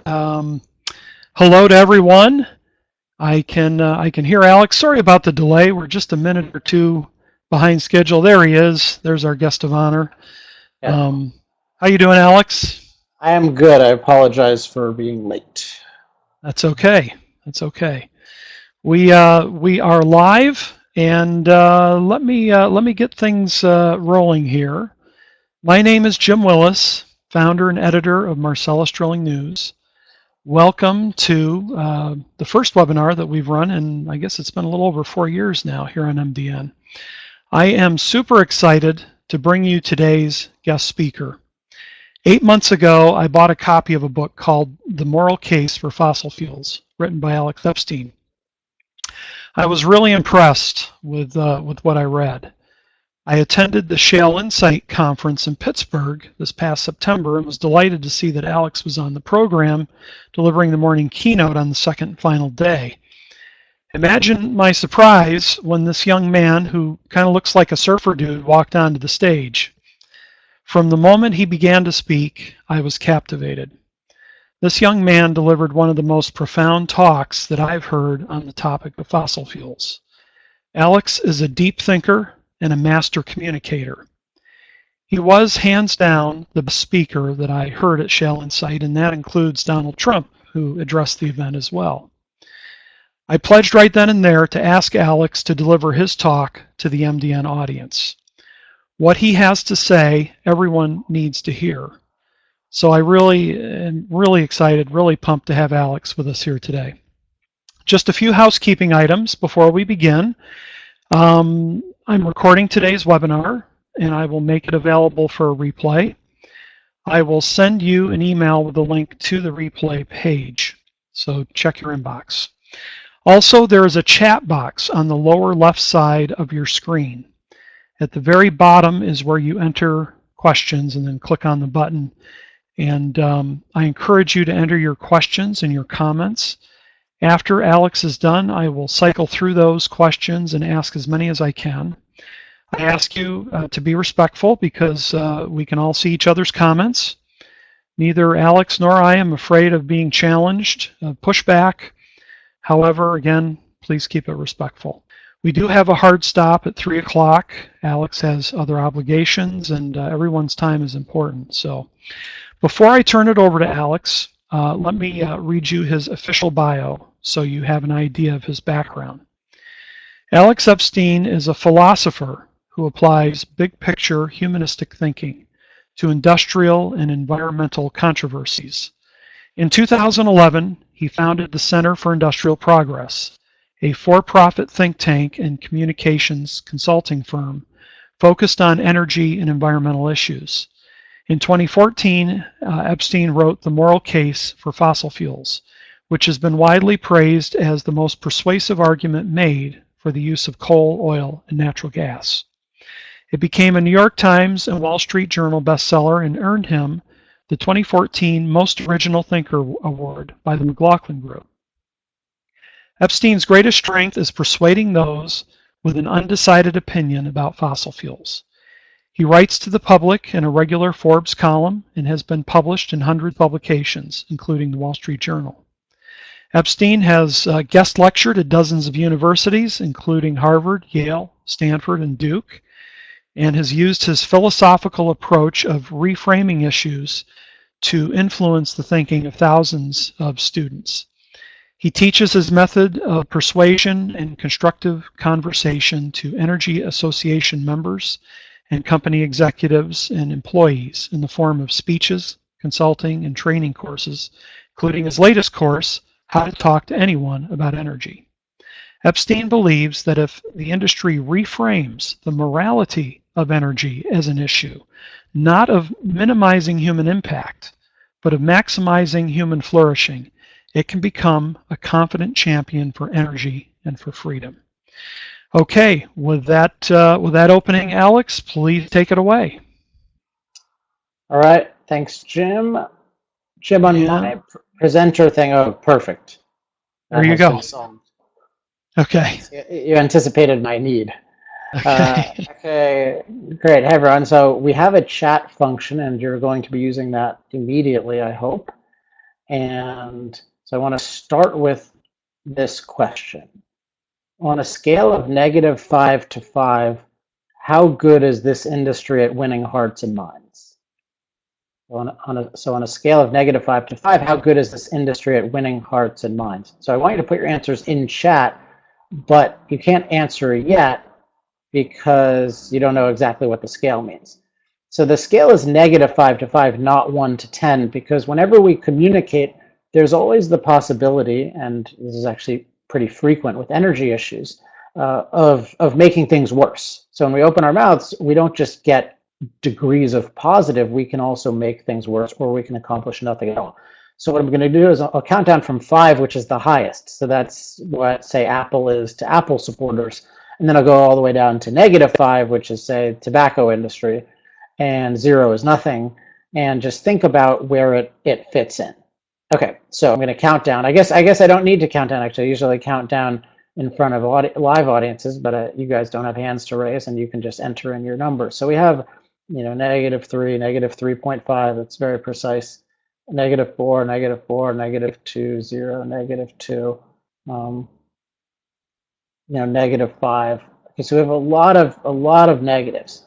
Hello to everyone. I can hear Alex. Sorry about the delay. We're just a minute or two behind schedule. There he is. There's our guest of honor. Yeah, How you doing, Alex? I am good. I apologize for being late. That's okay. That's okay. We are live, and let me get things rolling here. My name is Jim Willis, founder and editor of Marcellus Drilling News. Welcome to the first webinar that we've run, and I guess it's been a little over 4 years now here on MDN. I am super excited to bring you today's guest speaker. 8 months ago, I bought a copy of a book called The Moral Case for Fossil Fuels, written by Alex Epstein. I was really impressed with what I read. I attended the Shale Insight Conference in Pittsburgh this past September and was delighted to see that Alex was on the program, delivering the morning keynote on the second and final day. Imagine my surprise when this young man, who kind of looks like a surfer dude, walked onto the stage. From the moment he began to speak, I was captivated. This young man delivered one of the most profound talks that I've heard on the topic of fossil fuels. Alex is a deep thinker and a master communicator. He was hands down the best speaker that I heard at Shale Insight, and that includes Donald Trump, who addressed the event as well. I pledged right then and there to ask Alex to deliver his talk to the MDN audience. What he has to say, everyone needs to hear. So I really am really excited, really pumped to have Alex with us here today. Just a few housekeeping items before we begin. I'm recording today's webinar, and I will make it available for a replay. I will send you an email with a link to the replay page, so check your inbox. Also, there is a chat box on the lower left side of your screen. At the very bottom is where you enter questions and then click on the button. And I encourage you to enter your questions and your comments. After Alex is done, I will cycle through those questions and ask as many as I can. I ask you to be respectful because we can all see each other's comments. Neither Alex nor I am afraid of being challenged, pushback. However, again, please keep it respectful. We do have a hard stop at 3 o'clock. Alex has other obligations, and everyone's time is important. So before I turn it over to Alex, let me read you his official bio so you have an idea of his background. Alex Epstein is a philosopher who applies big picture humanistic thinking to industrial and environmental controversies. In 2011, he founded the Center for Industrial Progress, a for-profit think tank and communications consulting firm focused on energy and environmental issues. In 2014, Epstein wrote The Moral Case for Fossil Fuels, which has been widely praised as the most persuasive argument made for the use of coal, oil, and natural gas. It became a New York Times and Wall Street Journal bestseller and earned him the 2014 Most Original Thinker Award by the McLaughlin Group. Epstein's greatest strength is persuading those with an undecided opinion about fossil fuels. He writes to the public in a regular Forbes column and has been published in hundreds of publications, including the Wall Street Journal. Epstein has guest lectured at dozens of universities, including Harvard, Yale, Stanford, and Duke, and has used his philosophical approach of reframing issues to influence the thinking of thousands of students. He teaches his method of persuasion and constructive conversation to Energy Association members and company executives and employees in the form of speeches, consulting, and training courses, including his latest course, How to Talk to Anyone About Energy. Epstein believes that if the industry reframes the morality of energy as an issue, not of minimizing human impact, but of maximizing human flourishing, it can become a confident champion for energy and for freedom. Okay, with that opening, Alex, please take it away. All right, thanks, Jim. Jim, on my presenter thing, oh, perfect. There you go. Okay. You anticipated my need. Okay. Okay, great. Hey, everyone. So we have a chat function, and you're going to be using that immediately, I hope. And so I want to start with this question. On a scale of -5 to 5, how good is this industry at winning hearts and minds? So on a scale of -5 to 5, how good is this industry at winning hearts and minds? So I want you to put your answers in chat, but you can't answer yet because you don't know exactly what the scale means. So the scale is -5 to 5, not 1 to 10, because whenever we communicate, there's always the possibility, and this is actually pretty frequent with energy issues, of making things worse. So when we open our mouths, we don't just get degrees of positive, we can also make things worse, or we can accomplish nothing at all. So what I'm going to do is I'll count down from 5, which is the highest. So that's what, say, Apple is to Apple supporters. And then I'll go all the way down to -5, which is, say, tobacco industry, and 0 is nothing. And just think about where it fits in. Okay, so I'm going to count down. I guess I don't need to count down, actually. I usually count down in front of live audiences, but you guys don't have hands to raise, and you can just enter in your numbers. So we have, -3, -3.5. That's very precise. -4, -4, -2, 0, -2. -5. Okay, so we have a lot of negatives.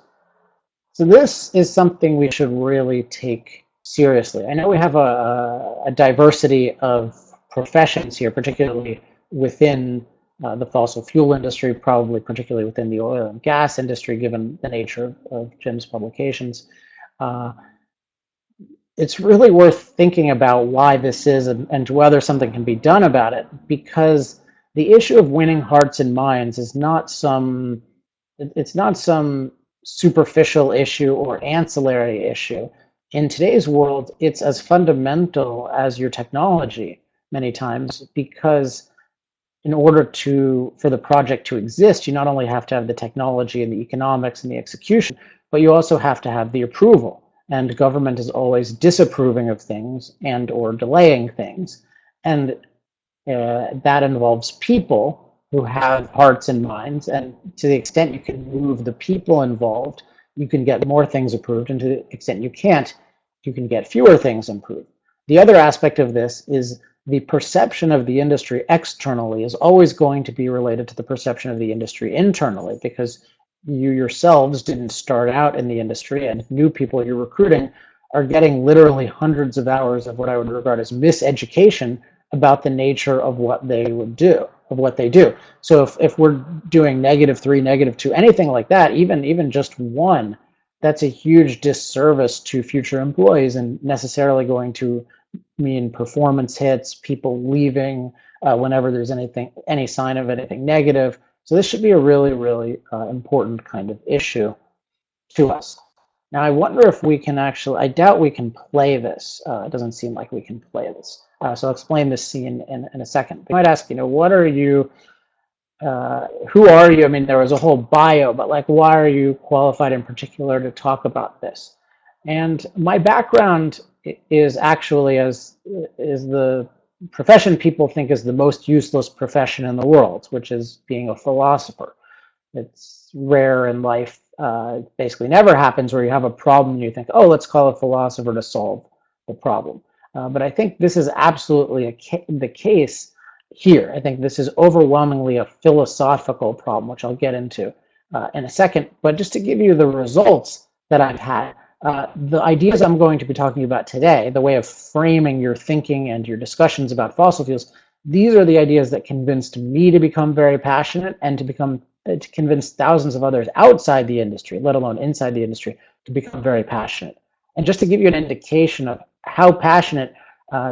So this is something we should really take seriously. I know we have a diversity of professions here, particularly within the fossil fuel industry, probably particularly within the oil and gas industry, given the nature of Jim's publications. It's really worth thinking about why this is and whether something can be done about it, because the issue of winning hearts and minds is not some superficial issue or ancillary issue. In today's world, it's as fundamental as your technology many times, because in order for the project to exist, you not only have to have the technology and the economics and the execution, but you also have to have the approval. And government is always disapproving of things and or delaying things. And that involves people who have hearts and minds. And to the extent you can move the people involved, you can get more things approved. And to the extent you can't, you can get fewer things approved. The other aspect of this is the perception of the industry externally is always going to be related to the perception of the industry internally, because you yourselves didn't start out in the industry, and new people you're recruiting are getting literally hundreds of hours of what I would regard as miseducation about the nature of what they would do, of what they do. So if we're doing -3, -2, anything like that, even just 1, that's a huge disservice to future employees and necessarily going to mean performance hits, people leaving whenever there's any sign of anything negative. So this should be a really, really important kind of issue to us. Now, I wonder if we can actually, I doubt we can play this. It doesn't seem like we can play this. So I'll explain this scene in a second. You might ask, what are you, who are you? I mean, there was a whole bio, but like, why are you qualified in particular to talk about this? And my background is actually is the profession people think is the most useless profession in the world, which is being a philosopher. It's rare in life. Basically never happens where you have a problem and you think, oh, let's call a philosopher to solve the problem. But I think this is absolutely the case here. I think this is overwhelmingly a philosophical problem, which I'll get into in a second. But just to give you the results that I've had, the ideas I'm going to be talking about today, the way of framing your thinking and your discussions about fossil fuels, these are the ideas that convinced me to become very passionate and to convince thousands of others outside the industry, let alone inside the industry, to become very passionate. And just to give you an indication of how passionate,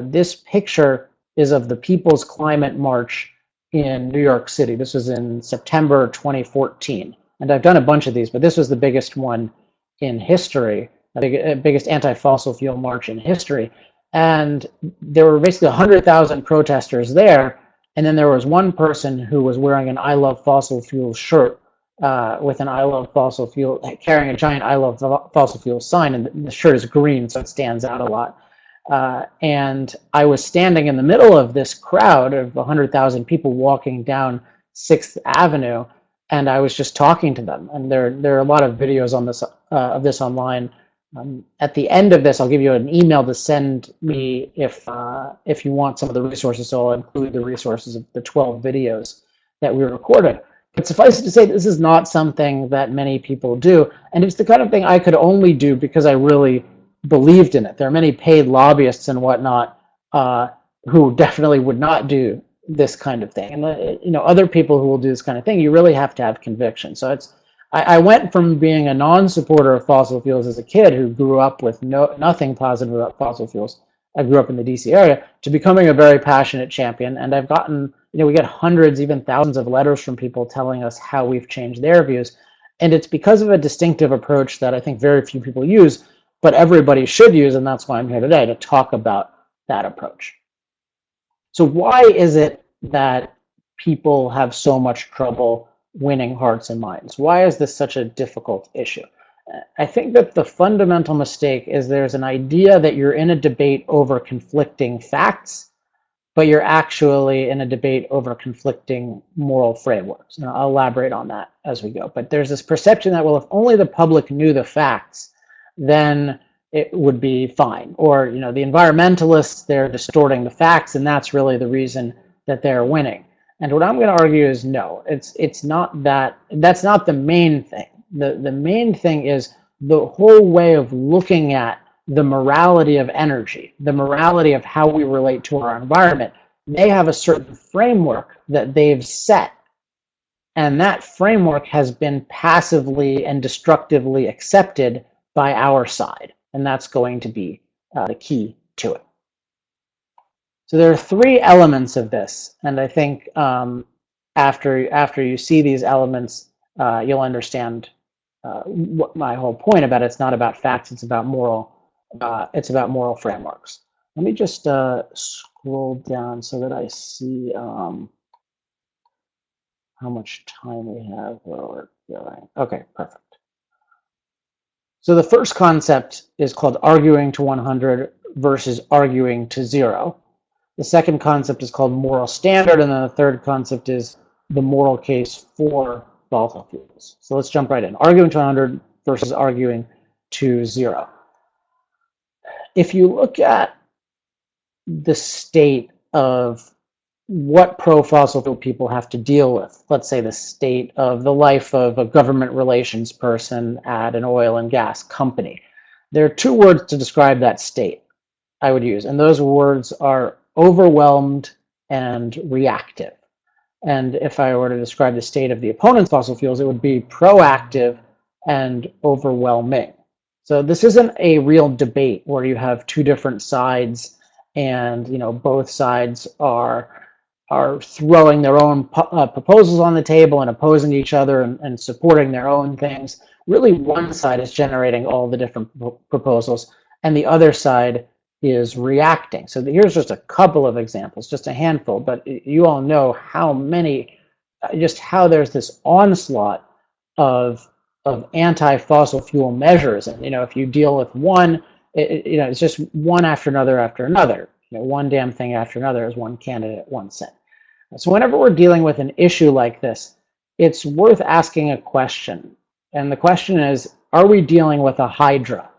this picture is of the People's Climate March in New York City. This was in September 2014. And I've done a bunch of these, but this was the biggest one in history, the biggest anti-fossil fuel march in history. And there were basically 100,000 protesters there. And then there was one person who was wearing an I Love Fossil Fuel shirt with an I Love Fossil Fuel, carrying a giant I Love Fossil Fuel sign. And the shirt is green, so it stands out a lot. And I was standing in the middle of this crowd of 100,000 people walking down 6th Avenue. And I was just talking to them, and there are a lot of videos on this of this online At the end of this, I'll give you an email to send me if you want some of the resources. So I'll include the resources of the 12 videos that we recorded. But suffice it to say, this is not something that many people do, and it's the kind of thing I could only do because I really believed in it. There are many paid lobbyists and whatnot who definitely would not do this kind of thing, and other people who will do this kind of thing. You really have to have conviction. So I went from being a non-supporter of fossil fuels as a kid who grew up with nothing positive about fossil fuels. I grew up in the DC area, to becoming a very passionate champion. And I've gotten, we get hundreds, even thousands of letters from people telling us how we've changed their views. And it's because of a distinctive approach that I think very few people use, but everybody should use. And that's why I'm here today, to talk about that approach. So why is it that people have so much trouble winning hearts and minds? Why is this such a difficult issue? I think that the fundamental mistake is there's an idea that you're in a debate over conflicting facts, but you're actually in a debate over conflicting moral frameworks. And I'll elaborate on that as we go. But there's this perception that, well, if only the public knew the facts, then it would be fine. Or, the environmentalists, they're distorting the facts, and that's really the reason that they're winning. And what I'm going to argue is no, it's not that. That's not the main thing. The main thing is the whole way of looking at the morality of energy, the morality of how we relate to our environment. They have a certain framework that they've set, and that framework has been passively and destructively accepted by our side, and that's going to be the key to it. So there are three elements of this, and I think after you see these elements, you'll understand what my whole point about it. It's not about facts; it's about moral. It's about moral frameworks. Let me just scroll down so that I see how much time we have. Where we're going. Okay, perfect. So the first concept is called arguing to 100 versus arguing to 0. The second concept is called moral standard, and then the third concept is the moral case for fossil fuels. So let's jump right in. Arguing to 100 versus arguing to 0. If you look at the state of what pro-fossil fuel people have to deal with, let's say the state of the life of a government relations person at an oil and gas company, there are two words to describe that state I would use, and those words are overwhelmed and reactive. And if I were to describe the state of the opponent's fossil fuels, it would be proactive and overwhelming. So this isn't a real debate where you have two different sides and both sides are throwing their own proposals on the table and opposing each other and supporting their own things. Really, one side is generating all the different proposals and the other side is reacting. So here's just a couple of examples, just a handful, but you all know how many, just how there's this onslaught of anti-fossil fuel measures. And if you deal with one, it's just one after another after another. One damn thing after another is one candidate, one sin. So whenever we're dealing with an issue like this, it's worth asking a question. And the question is, are we dealing with a hydra?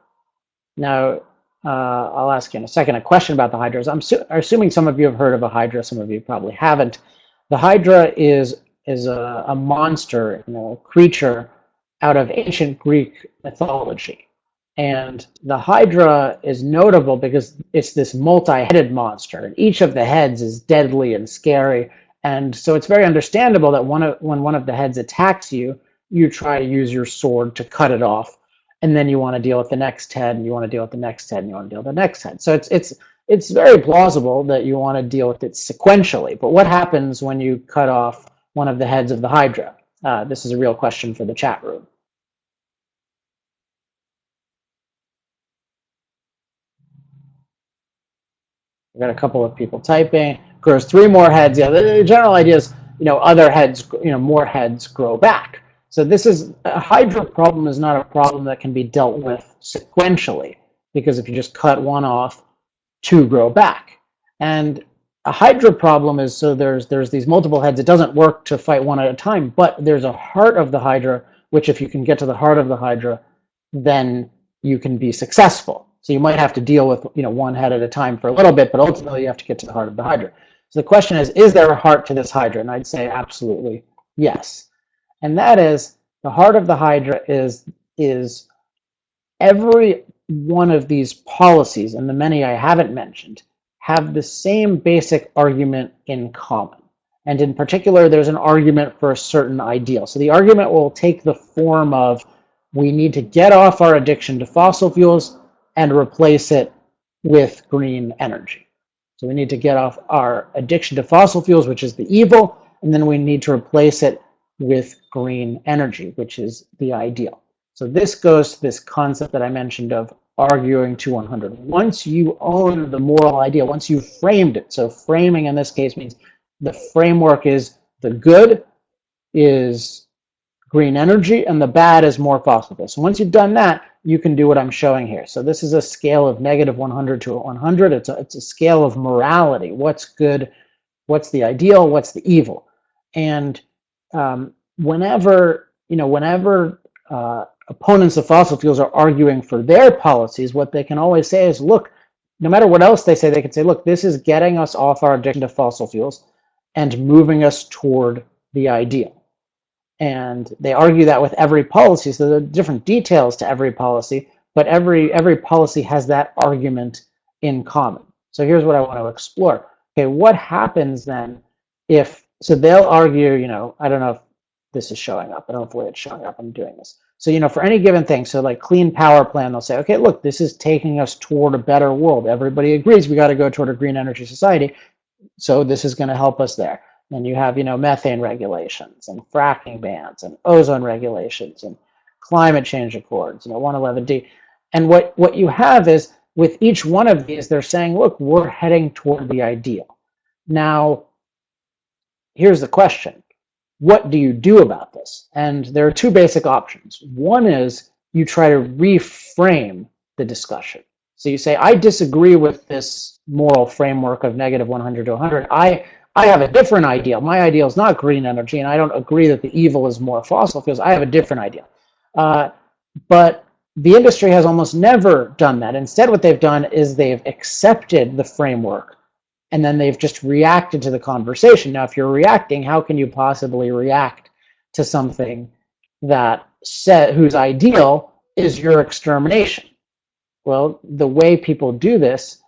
Now, I'll ask you in a second a question about the hydras. I'm assuming some of you have heard of a hydra, some of you probably haven't. The hydra is a monster, a creature out of ancient Greek mythology. And the hydra is notable because it's this multi-headed monster, and each of the heads is deadly and scary. And so it's very understandable that when one of the heads attacks you, you try to use your sword to cut it off. And then you want to deal with the next head, and you want to deal with the next head, and you want to deal with the next head. So it's very plausible that you want to deal with it sequentially. But what happens when you cut off one of the heads of the hydra? This is a real question for the chat room. We've got a couple of people typing. Grows 3 more heads. Yeah, the general idea is, other heads, more heads grow back. So this is a hydra problem is not a problem that can be dealt with sequentially, because if you just cut one off, 2 grow back. And a hydra problem is, so there's these multiple heads. It doesn't work to fight one at a time, but there's a heart of the hydra, which if you can get to the heart of the hydra, then you can be successful. So you might have to deal with one head at a time for a little bit, but ultimately you have to get to the heart of the hydra. So the question is there a heart to this hydra? And I'd say absolutely yes. And that is, the heart of the hydra is every one of these policies, and the many I haven't mentioned, have the same basic argument in common. And in particular, there's an argument for a certain ideal. So the argument will take the form of, we need to get off our addiction to fossil fuels and replace it with green energy. So we need to get off our addiction to fossil fuels, which is the evil, and then we need to replace it with green energy, which is the ideal. So this goes to this concept that I mentioned of arguing to 100. Once you own the moral ideal, once you've framed it, so framing in this case means the framework is the good is green energy and the bad is more fossil fuels. So once you've done that, you can do what I'm showing here. So this is a scale of negative 100 to 100. It's a scale of morality. What's good? What's the ideal? What's the evil? And whenever opponents of fossil fuels are arguing for their policies, what they can always say is, look, no matter what else they say, they can say, look, this is getting us off our addiction to fossil fuels and moving us toward the ideal. And they argue that with every policy. So there are different details to every policy, but every policy has that argument in common. So here's what I want to explore. Okay, what happens then if, so they'll argue, I don't know if this is showing up. I don't know if the way it's showing up, I'm doing this. So, for any given thing, so like clean power plan, they'll say, okay, look, this is taking us toward a better world. Everybody agrees we got to go toward a green energy society. So this is going to help us there. And you have, methane regulations and fracking bans and ozone regulations and climate change accords, 111D. And what you have is, with each one of these, they're saying, look, we're heading toward the ideal. Now, here's the question. What do you do about this? And there are two basic options. One is you try to reframe the discussion. So you say, I disagree with this moral framework of negative 100 to 100. I have a different ideal. My ideal is not green energy, and I don't agree that the evil is more fossil fuels. I have a different ideal. But the industry has almost never done that. Instead, what they've done is they've accepted the framework, and then they've just reacted to the conversation. Now, if you're reacting, how can you possibly react to something that whose ideal is your extermination? Well, the way people do this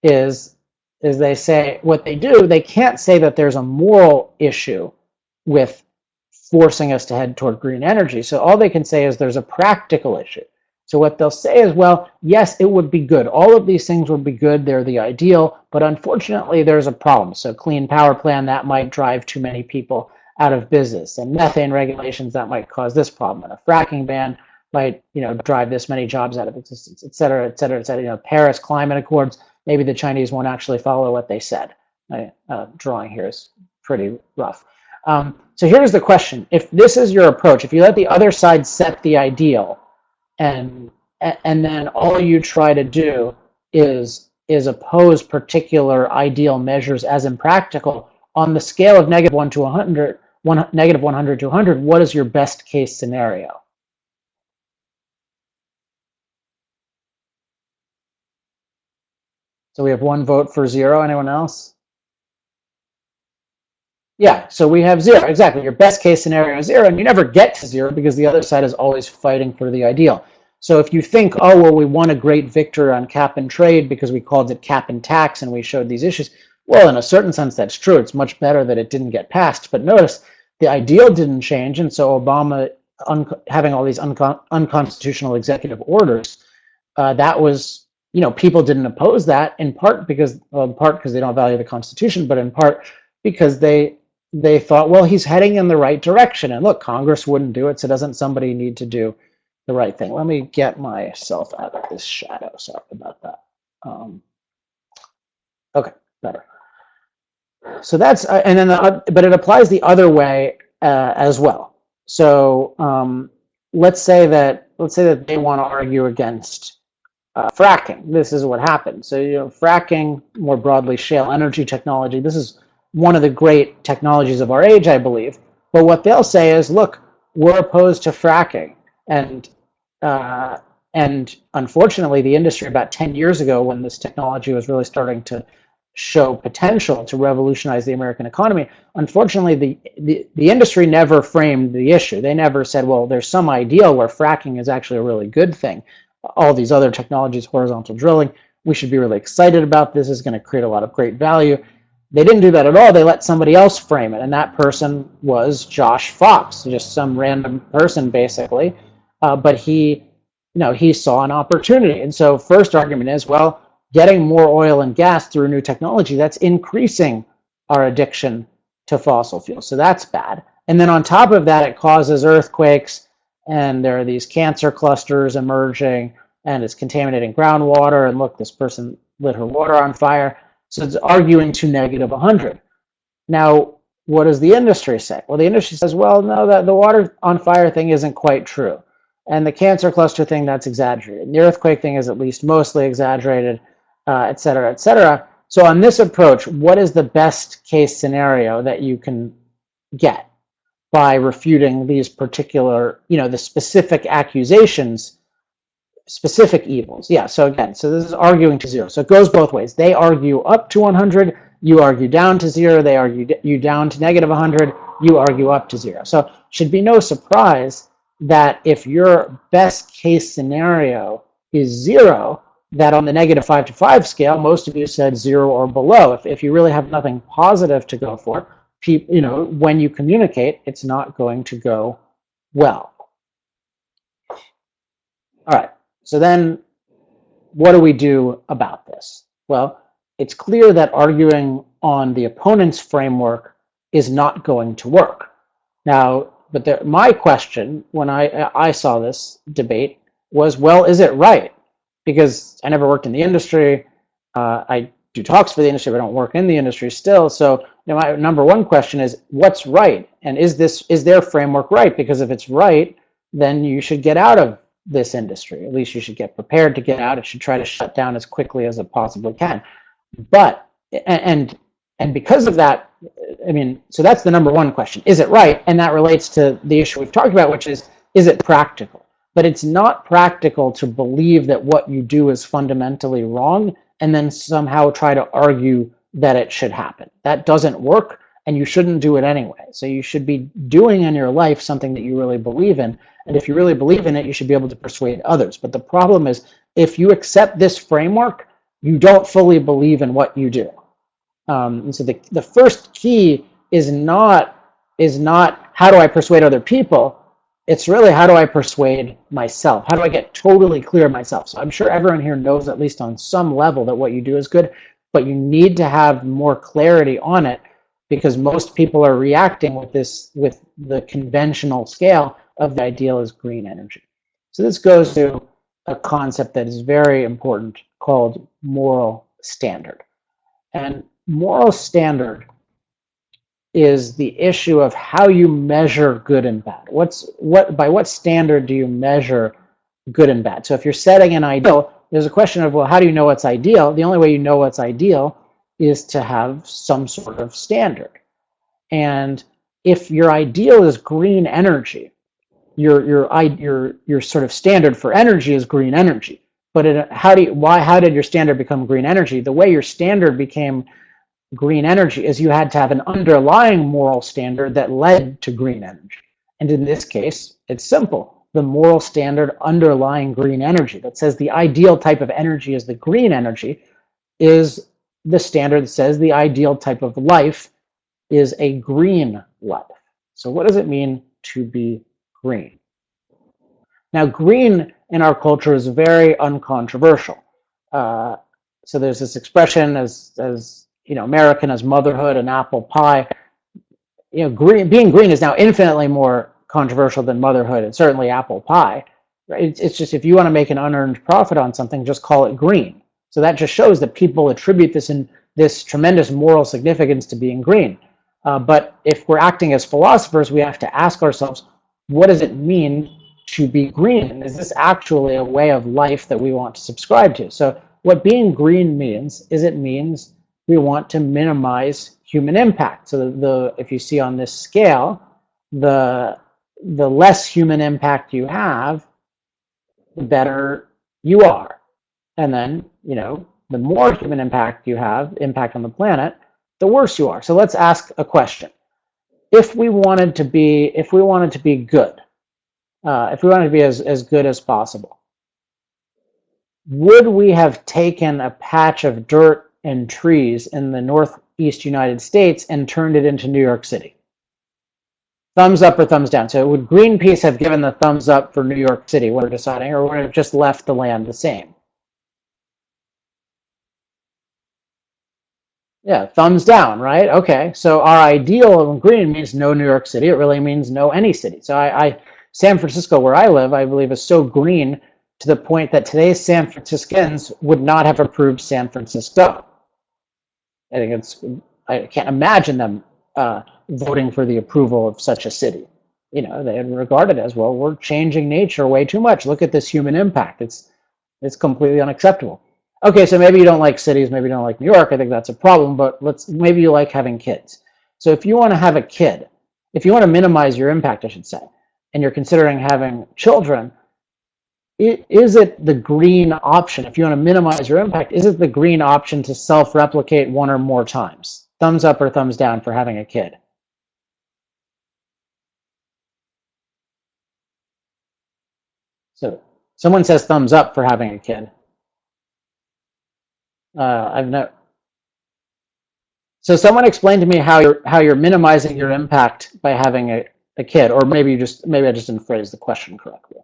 is they say, what they do, they can't say that there's a moral issue with forcing us to head toward green energy. So all they can say is there's a practical issue. So what they'll say is, well, yes, it would be good. All of these things would be good. They're the ideal. But unfortunately, there's a problem. So clean power plan, that might drive too many people out of business. And methane regulations, that might cause this problem. And a fracking ban might drive this many jobs out of existence, et cetera, et cetera, et cetera. Paris climate accords, maybe the Chinese won't actually follow what they said. My drawing here is pretty rough. So here's the question. If this is your approach, if you let the other side set the ideal, and then all you try to do is oppose particular ideal measures as impractical, on the scale of negative 100 to 100, what is your best case scenario? So we have one vote for 0. Anyone else? Yeah, so we have 0. Exactly. Your best case scenario is 0, and you never get to 0 because the other side is always fighting for the ideal. So if you think, oh, well, we won a great victory on cap and trade because we called it cap and tax and we showed these issues, well, in a certain sense, that's true. It's much better that it didn't get passed. But notice, the ideal didn't change, and so Obama having all these unconstitutional executive orders, that was, people didn't oppose that, in part because they don't value the Constitution, but in part because they thought, well, he's heading in the right direction. And look, Congress wouldn't do it, so doesn't somebody need to do the right thing? Let me get myself out of this shadow. Sorry about that. Okay, better. So that's, and then, but it applies the other way as well. So let's say that they want to argue against fracking. This is what happened. So fracking, more broadly, shale energy technology. This is one of the great technologies of our age, I believe. But what they'll say is, look, we're opposed to fracking, and And unfortunately, the industry about 10 years ago, when this technology was really starting to show potential to revolutionize the American economy, unfortunately, the industry never framed the issue. They never said, well, there's some ideal where fracking is actually a really good thing. All these other technologies, horizontal drilling, we should be really excited about this. Is going to create a lot of great value. They didn't do that at all. They let somebody else frame it, and that person was Josh Fox, just some random person, basically. But he saw an opportunity. And so first argument is, well, getting more oil and gas through new technology, that's increasing our addiction to fossil fuels. So that's bad. And then on top of that, it causes earthquakes, and there are these cancer clusters emerging, and it's contaminating groundwater. And look, this person lit her water on fire. So it's arguing to negative 100. Now, what does the industry say? Well, the industry says, well, no, the water on fire thing isn't quite true. And the cancer cluster thing, that's exaggerated. And the earthquake thing is at least mostly exaggerated, et cetera, et cetera. So on this approach, what is the best case scenario that you can get by refuting these particular, the specific accusations, specific evils? Yeah, so again, so this is arguing to zero. So it goes both ways. They argue up to 100, you argue down to zero, they argue you down to negative 100, you argue up to zero. So it should be no surprise that if your best case scenario is zero, that on the negative 5 to 5 scale, most of you said zero or below. If you really have nothing positive to go for, when you communicate, it's not going to go well. All right, so then what do we do about this? Well, it's clear that arguing on the opponent's framework is not going to work. Now, but my question when I saw this debate was, well, is it right? Because I never worked in the industry. I do talks for the industry, but I don't work in the industry still. So my number one question is, what's right? And is their framework right? Because if it's right, then you should get out of this industry. At least you should get prepared to get out. It should try to shut down as quickly as it possibly can. But, and because of that, so that's the number one question. Is it right? And that relates to the issue we've talked about, which is it practical? But it's not practical to believe that what you do is fundamentally wrong and then somehow try to argue that it should happen. That doesn't work, and you shouldn't do it anyway. So you should be doing in your life something that you really believe in. And if you really believe in it, you should be able to persuade others. But the problem is, if you accept this framework, you don't fully believe in what you do. And so the first key is not how do I persuade other people. It's really, how do I persuade myself? How do I get totally clear myself? So I'm sure everyone here knows, at least on some level, that what you do is good, but you need to have more clarity on it, because most people are reacting with the conventional scale of the ideal as green energy. So this goes to a concept that is very important called moral standard. And moral standard is the issue of how you measure good and bad. By what standard do you measure good and bad? So if you're setting an ideal, there's a question of, well, how do you know what's ideal? The only way you know what's ideal is to have some sort of standard. And if your ideal is green energy, your sort of standard for energy is green energy. But how did your standard become green energy? The way your standard became green energy is you had to have an underlying moral standard that led to green energy. And in this case, it's simple. The moral standard underlying green energy that says the ideal type of energy is the green energy is the standard that says the ideal type of life is a green life. So what does it mean to be green? Now, green in our culture is very uncontroversial. So there's this expression as American as motherhood and apple pie. Being green is now infinitely more controversial than motherhood and certainly apple pie. Right? It's just, if you want to make an unearned profit on something, just call it green. So that just shows that people attribute this tremendous moral significance to being green. But if we're acting as philosophers, we have to ask ourselves, what does it mean to be green? And is this actually a way of life that we want to subscribe to? So what being green means is, it means we want to minimize human impact. So if you see on this scale, the less human impact you have, the better You are. And then, the more human impact you have, impact on the planet, the worse you are. So let's ask a question. If we wanted to be good, if we wanted to be as good as possible, would we have taken a patch of dirt and trees in the Northeast United States and turned it into New York City? Thumbs up or thumbs down? So would Greenpeace have given the thumbs up for New York City when we're deciding, or would it have just left the land the same? Yeah, thumbs down, right? Okay, so our ideal in green means no New York City. It really means no any city. So San Francisco, where I live, I believe is so green to the point that today's San Franciscans would not have approved San Francisco. I can't imagine them voting for the approval of such a city. They regard it as, well, we're changing nature way too much. Look at this human impact. It's completely unacceptable. Okay, so maybe you don't like cities, maybe you don't like New York. I think that's a problem, but maybe you like having kids. So if you want to have a kid, if you want to minimize your impact, I should say, and you're considering having children, is it the green option? If you want to minimize your impact, is it the green option to self-replicate one or more times? Thumbs up or thumbs down for having a kid? So someone says thumbs up for having a kid. I've no. So someone explain to me how you're minimizing your impact by having a kid, or maybe I just didn't phrase the question correctly.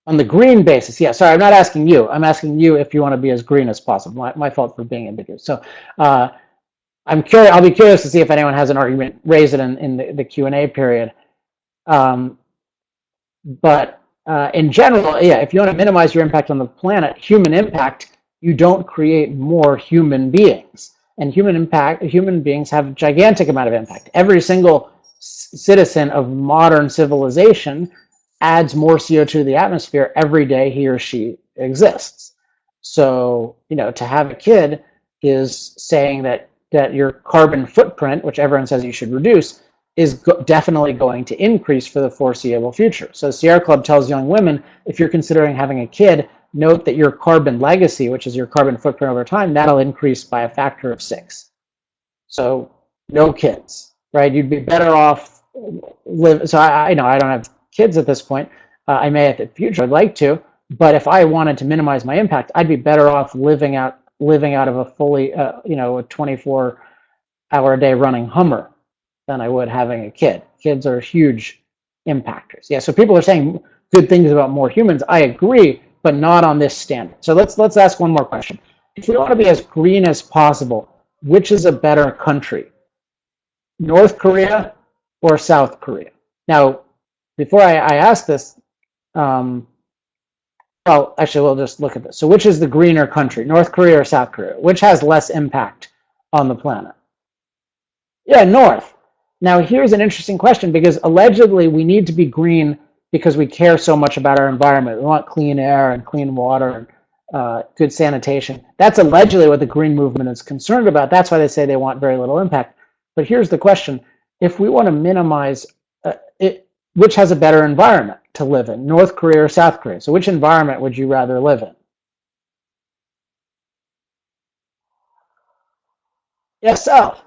On the green basis, yeah. Sorry, I'm not asking you. I'm asking you if you want to be as green as possible. My fault for being ambiguous. So I'm curious. I'll be curious to see if anyone has an argument. Raise it in the Q&A period. But in general, yeah, if you want to minimize your impact on the planet, human impact, you don't create more human beings. And human beings have a gigantic amount of impact. Every single citizen of modern civilization adds more CO2 to the atmosphere every day he or she exists. So, to have a kid is saying that your carbon footprint, which everyone says you should reduce, is definitely going to increase for the foreseeable future. So Sierra Club tells young women, if you're considering having a kid, note that your carbon legacy, which is your carbon footprint over time, that'll increase by a factor of 6. So no kids, right? You'd be better off So I don't have kids at this point. I may at the future. I'd like to, but if I wanted to minimize my impact, I'd be better off living out of a fully, a 24-hour-a-day running Hummer than I would having a kid. Kids are huge impactors. Yeah, so people are saying good things about more humans. I agree, but not on this standard. So let's ask one more question. If we want to be as green as possible, which is a better country, North Korea or South Korea? Now, before I ask this, well, actually, we'll just look at this. So which is the greener country, North Korea or South Korea? Which has less impact on the planet? Yeah, North. Now, here's an interesting question, because allegedly we need to be green because we care so much about our environment. We want clean air and clean water and good sanitation. That's allegedly what the green movement is concerned about. That's why they say they want very little impact. But here's the question. If we want to minimize which has a better environment to live in, North Korea or South Korea? So which environment would you rather live in? Yes, South.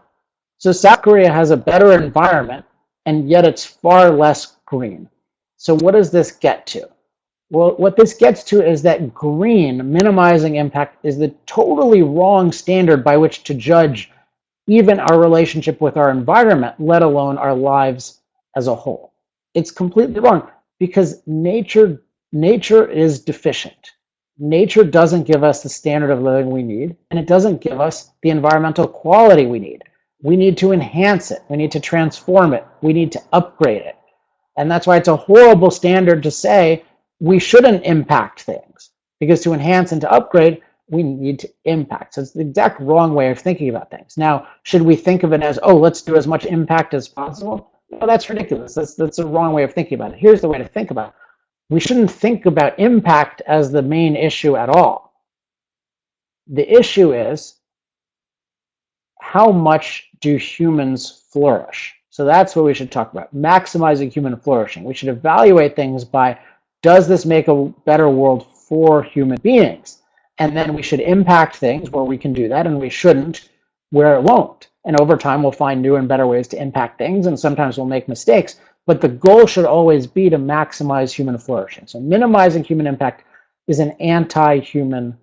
So South Korea has a better environment, and yet it's far less green. So what does this get to? Well, what this gets to is that green, minimizing impact, is the totally wrong standard by which to judge even our relationship with our environment, let alone our lives as a whole. It's completely wrong, because nature is deficient. Nature doesn't give us the standard of living we need, and it doesn't give us the environmental quality we need. We need to enhance it. We need to transform it. We need to upgrade it. And that's why it's a horrible standard to say we shouldn't impact things, because to enhance and to upgrade, we need to impact. So it's the exact wrong way of thinking about things. Now, should we think of it as, oh, let's do as much impact as possible? No, that's ridiculous. That's a wrong way of thinking about it. Here's the way to think about it. We shouldn't think about impact as the main issue at all. The issue is, how much do humans flourish? So that's what we should talk about, maximizing human flourishing. We should evaluate things by does this make a better world for human beings? And then we should impact things where we can do that, and we shouldn't where it won't. And over time, we'll find new and better ways to impact things, and sometimes we'll make mistakes. But the goal should always be to maximize human flourishing. So minimizing human impact is an anti-human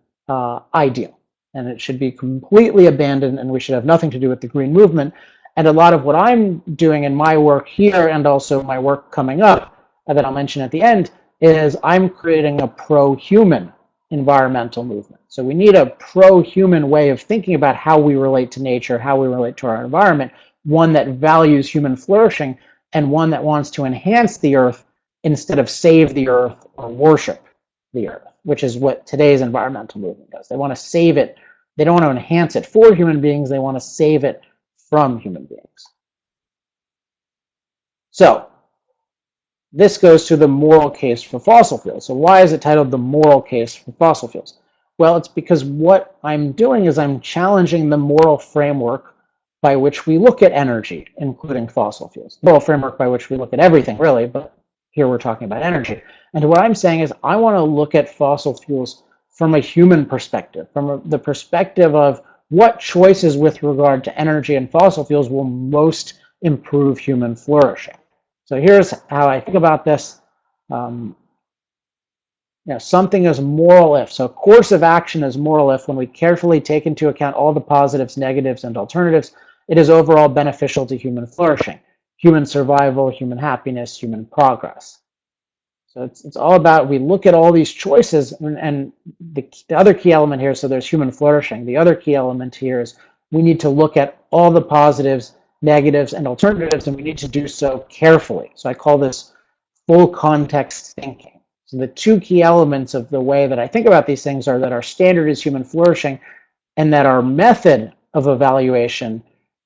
ideal, and it should be completely abandoned, and we should have nothing to do with the green movement. And a lot of what I'm doing in my work here, and also my work coming up that I'll mention at the end, is I'm creating a pro-human environmental movement. So we need a pro-human way of thinking about how we relate to nature, how we relate to our environment, one that values human flourishing, and one that wants to enhance the earth instead of save the earth or worship the earth, which is what today's environmental movement does. They want to save it. They don't want to enhance it for human beings. They want to save it from human beings. So this goes to the moral case for fossil fuels. So why is it titled The Moral Case for Fossil Fuels? Well, it's because what I'm doing is I'm challenging the moral framework by which we look at energy, including fossil fuels. The moral framework by which we look at everything, really, but here we're talking about energy. And what I'm saying is I want to look at fossil fuels from a human perspective, from the perspective of what choices with regard to energy and fossil fuels will most improve human flourishing. So here's how I think about this. Something is moral if. So a course of action is moral if when we carefully take into account all the positives, negatives, and alternatives, it is overall beneficial to human flourishing, human survival, human happiness, human progress. So it's all about, we look at all these choices, and the other key element here, so there's human flourishing. The other key element here is we need to look at all the positives, negatives, and alternatives, and we need to do so carefully. So I call this full context thinking. So the two key elements of the way that I think about these things are that our standard is human flourishing, and that our method of evaluation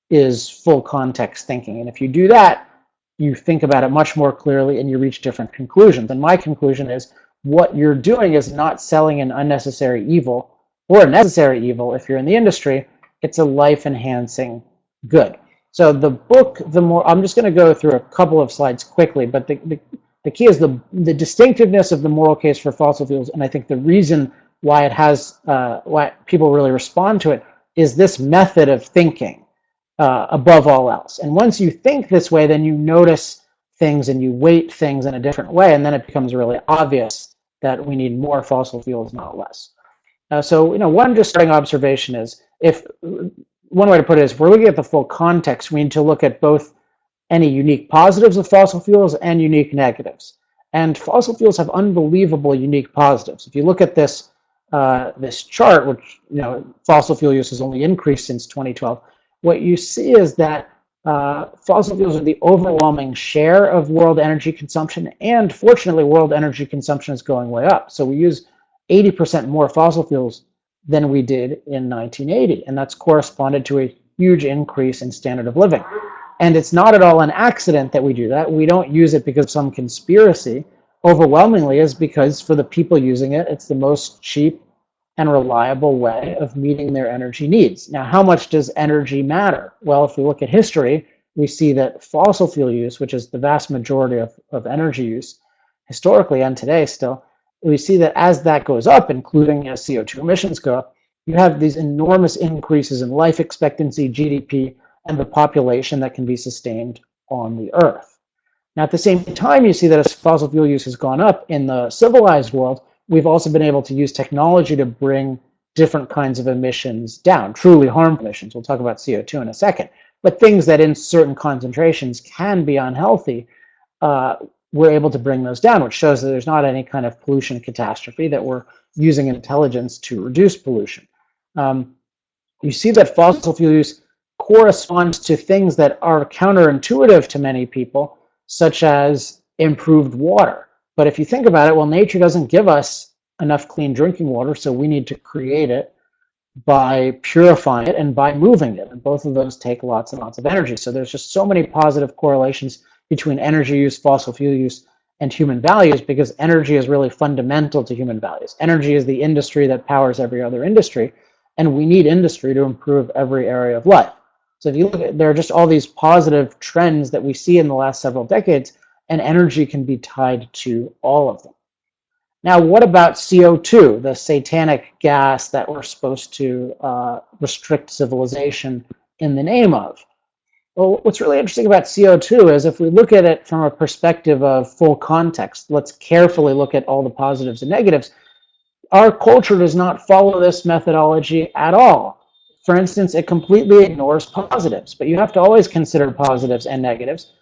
is full context thinking. And if you do that, you think about it much more clearly and you reach different conclusions. And my conclusion is what you're doing is not selling an unnecessary evil or a necessary evil if you're in the industry. It's a life-enhancing good. So the book, I'm just going to go through a couple of slides quickly, but the key is the distinctiveness of the moral case for fossil fuels, and I think the reason why it has, why people really respond to it is this method of thinking. Above all else. And once you think this way, then you notice things and you weight things in a different way, and then it becomes really obvious that we need more fossil fuels, not less. So one just starting observation is, one way to put it is, if we're looking at the full context, we need to look at both any unique positives of fossil fuels and unique negatives. And fossil fuels have unbelievable unique positives. If you look at this chart, which fossil fuel use has only increased since 2012, what you see is that fossil fuels are the overwhelming share of world energy consumption, and fortunately, world energy consumption is going way up. So we use 80% more fossil fuels than we did in 1980, and that's corresponded to a huge increase in standard of living. And it's not at all an accident that we do that. We don't use it because of some conspiracy. Overwhelmingly is because for the people using it, it's the most cheap and reliable way of meeting their energy needs. Now, how much does energy matter? Well, if we look at history, we see that fossil fuel use, which is the vast majority of energy use, historically and today still, we see that as that goes up, including as CO2 emissions go up, you have these enormous increases in life expectancy, GDP, and the population that can be sustained on the Earth. Now, at the same time, you see that as fossil fuel use has gone up in the civilized world, we've also been able to use technology to bring different kinds of emissions down, truly harmful emissions. We'll talk about CO2 in a second. But things that in certain concentrations can be unhealthy, we're able to bring those down, which shows that there's not any kind of pollution catastrophe, that we're using intelligence to reduce pollution. You see that fossil fuel use corresponds to things that are counterintuitive to many people, such as improved water. But if you think about it, well, nature doesn't give us enough clean drinking water, so we need to create it by purifying it and by moving it. And both of those take lots and lots of energy. So there's just so many positive correlations between energy use, fossil fuel use, and human values, because energy is really fundamental to human values. Energy is the industry that powers every other industry, and we need industry to improve every area of life. So if you look at, there are just all these positive trends that we see in the last several decades, and energy can be tied to all of them. Now, what about CO2, the satanic gas that we're supposed to restrict civilization in the name of? Well, what's really interesting about CO2 is if we look at it from a perspective of full context, let's carefully look at all the positives and negatives. Our culture does not follow this methodology at all. For instance, it completely ignores positives, but you have to always consider positives and negatives.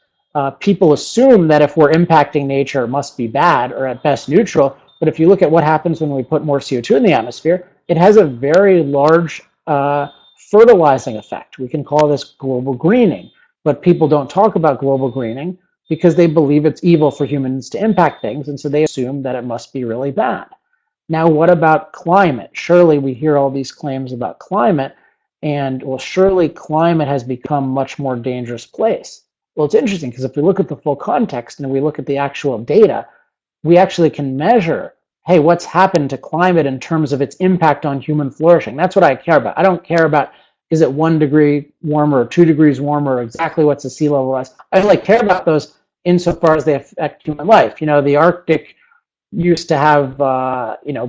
People assume that if we're impacting nature, it must be bad or at best neutral. But if you look at what happens when we put more CO2 in the atmosphere, it has a very large fertilizing effect. We can call this global greening, but people don't talk about global greening because they believe it's evil for humans to impact things, and so they assume that it must be really bad. Now, what about climate? Surely we hear all these claims about climate, and well, surely climate has become a much more dangerous place. Well, it's interesting because if we look at the full context and we look at the actual data, we actually can measure, hey, what's happened to climate in terms of its impact on human flourishing. That's what I care about. I don't care about, is it 1 degree warmer or 2 degrees warmer, or exactly what's the sea level rise. I only care about those insofar as they affect human life. You know, the Arctic used to have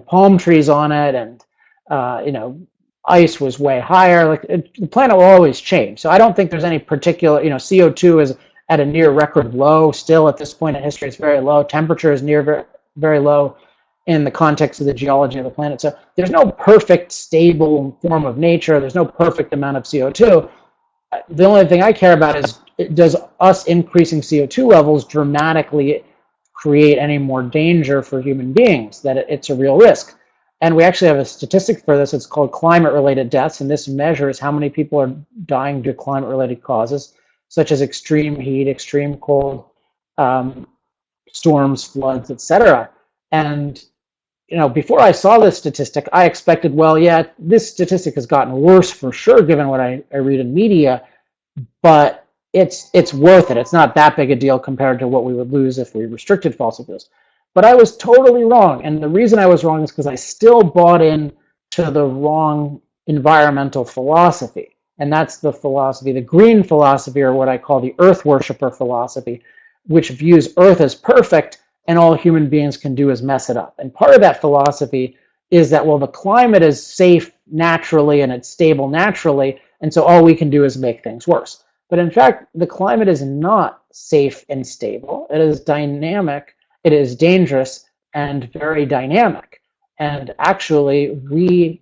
palm trees on it, and ice was way higher. Like the planet will always change. So I don't think there's any particular, CO2 is at a near record low still at this point in history. It's very low. Temperature is near very, very low in the context of the geology of the planet. So there's no perfect stable form of nature. There's no perfect amount of CO2. The only thing I care about is, does us increasing CO2 levels dramatically create any more danger for human beings, that it's a real risk? And we actually have a statistic for this. It's called climate-related deaths, and this measures how many people are dying due to climate-related causes, such as extreme heat, extreme cold, storms, floods, etc. And before I saw this statistic, I expected, well, yeah, this statistic has gotten worse for sure, given what I read in media, but it's worth it. It's not that big a deal compared to what we would lose if we restricted fossil fuels. But I was totally wrong, and the reason I was wrong is because I still bought in to the wrong environmental philosophy, and that's the philosophy, the green philosophy, or what I call the earth worshiper philosophy, which views Earth as perfect, and all human beings can do is mess it up. And part of that philosophy is that, well, the climate is safe naturally and it's stable naturally, and so all we can do is make things worse. But in fact, the climate is not safe and stable. It is dynamic, it is dangerous, and very dynamic. And actually, we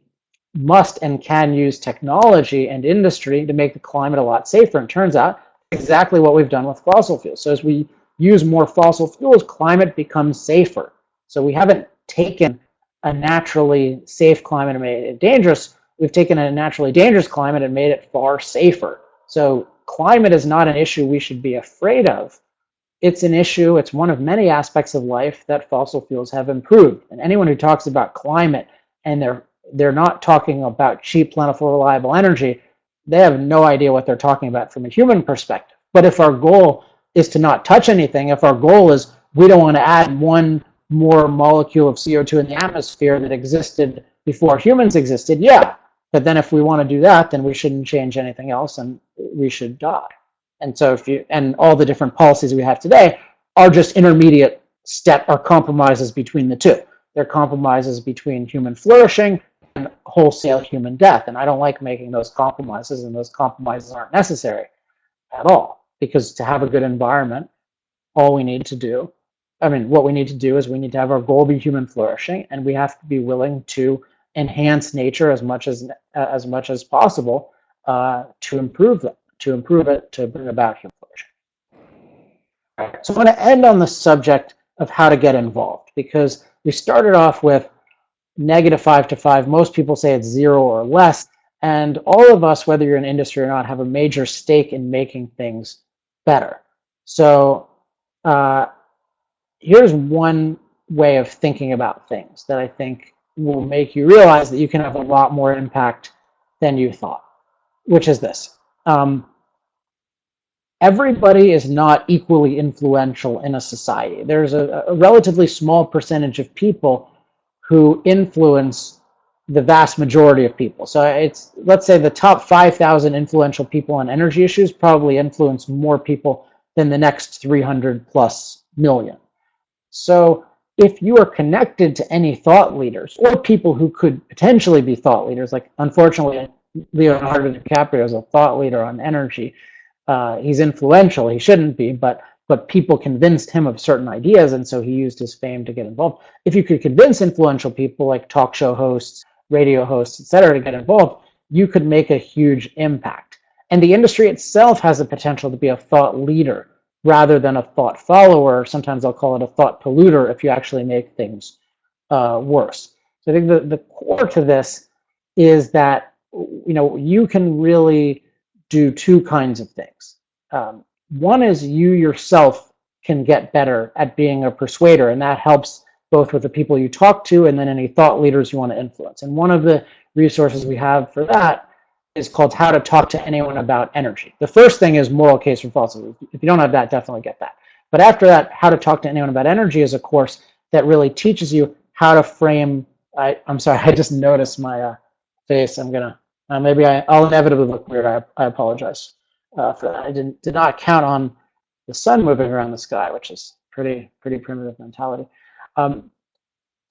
must and can use technology and industry to make the climate a lot safer. And it turns out exactly what we've done with fossil fuels. So as we use more fossil fuels, climate becomes safer. So we haven't taken a naturally safe climate and made it dangerous. We've taken a naturally dangerous climate and made it far safer. So climate is not an issue we should be afraid of. It's an issue, it's one of many aspects of life that fossil fuels have improved. And anyone who talks about climate and they're not talking about cheap, plentiful, reliable energy, they have no idea what they're talking about from a human perspective. But if our goal is to not touch anything, if our goal is we don't want to add one more molecule of CO2 in the atmosphere that existed before humans existed, yeah. But then if we want to do that, then we shouldn't change anything else and we should die. And so and all the different policies we have today are just intermediate step or compromises between the two. They're compromises between human flourishing and wholesale human death. And I don't like making those compromises, and those compromises aren't necessary at all. Because to have a good environment, all we need to do, what we need to do is we need to have our goal be human flourishing, and we have to be willing to enhance nature as much as possible to improve it, to bring about human flourishing. All right, so I'm going to end on the subject of how to get involved, because we started off with -5 to 5. Most people say it's 0 or less, and all of us, whether you're in industry or not, have a major stake in making things better. So here's one way of thinking about things that I think will make you realize that you can have a lot more impact than you thought, which is this. Everybody is not equally influential in a society. There's a relatively small percentage of people who influence the vast majority of people. So let's say the top 5,000 influential people on energy issues probably influence more people than the next 300 plus million. So if you are connected to any thought leaders or people who could potentially be thought leaders, like unfortunately Leonardo DiCaprio is a thought leader on energy. He's influential. He shouldn't be, but people convinced him of certain ideas, and so he used his fame to get involved. If you could convince influential people like talk show hosts, radio hosts, etc., to get involved, you could make a huge impact. And the industry itself has the potential to be a thought leader rather than a thought follower. Sometimes I'll call it a thought polluter if you actually make things worse. So I think the core to this is that you can really do two kinds of things. One is you yourself can get better at being a persuader, and that helps both with the people you talk to and then any thought leaders you want to influence. And one of the resources we have for that is called How to Talk to Anyone About Energy. The first thing is moral case for falsity. If you don't have that, definitely get that. But after that, How to Talk to Anyone About Energy is a course that really teaches you how to frame. I'm sorry, I just noticed my face. I'm gonna maybe I'll inevitably look weird. I apologize for that. I did not count on the sun moving around the sky, which is pretty primitive mentality.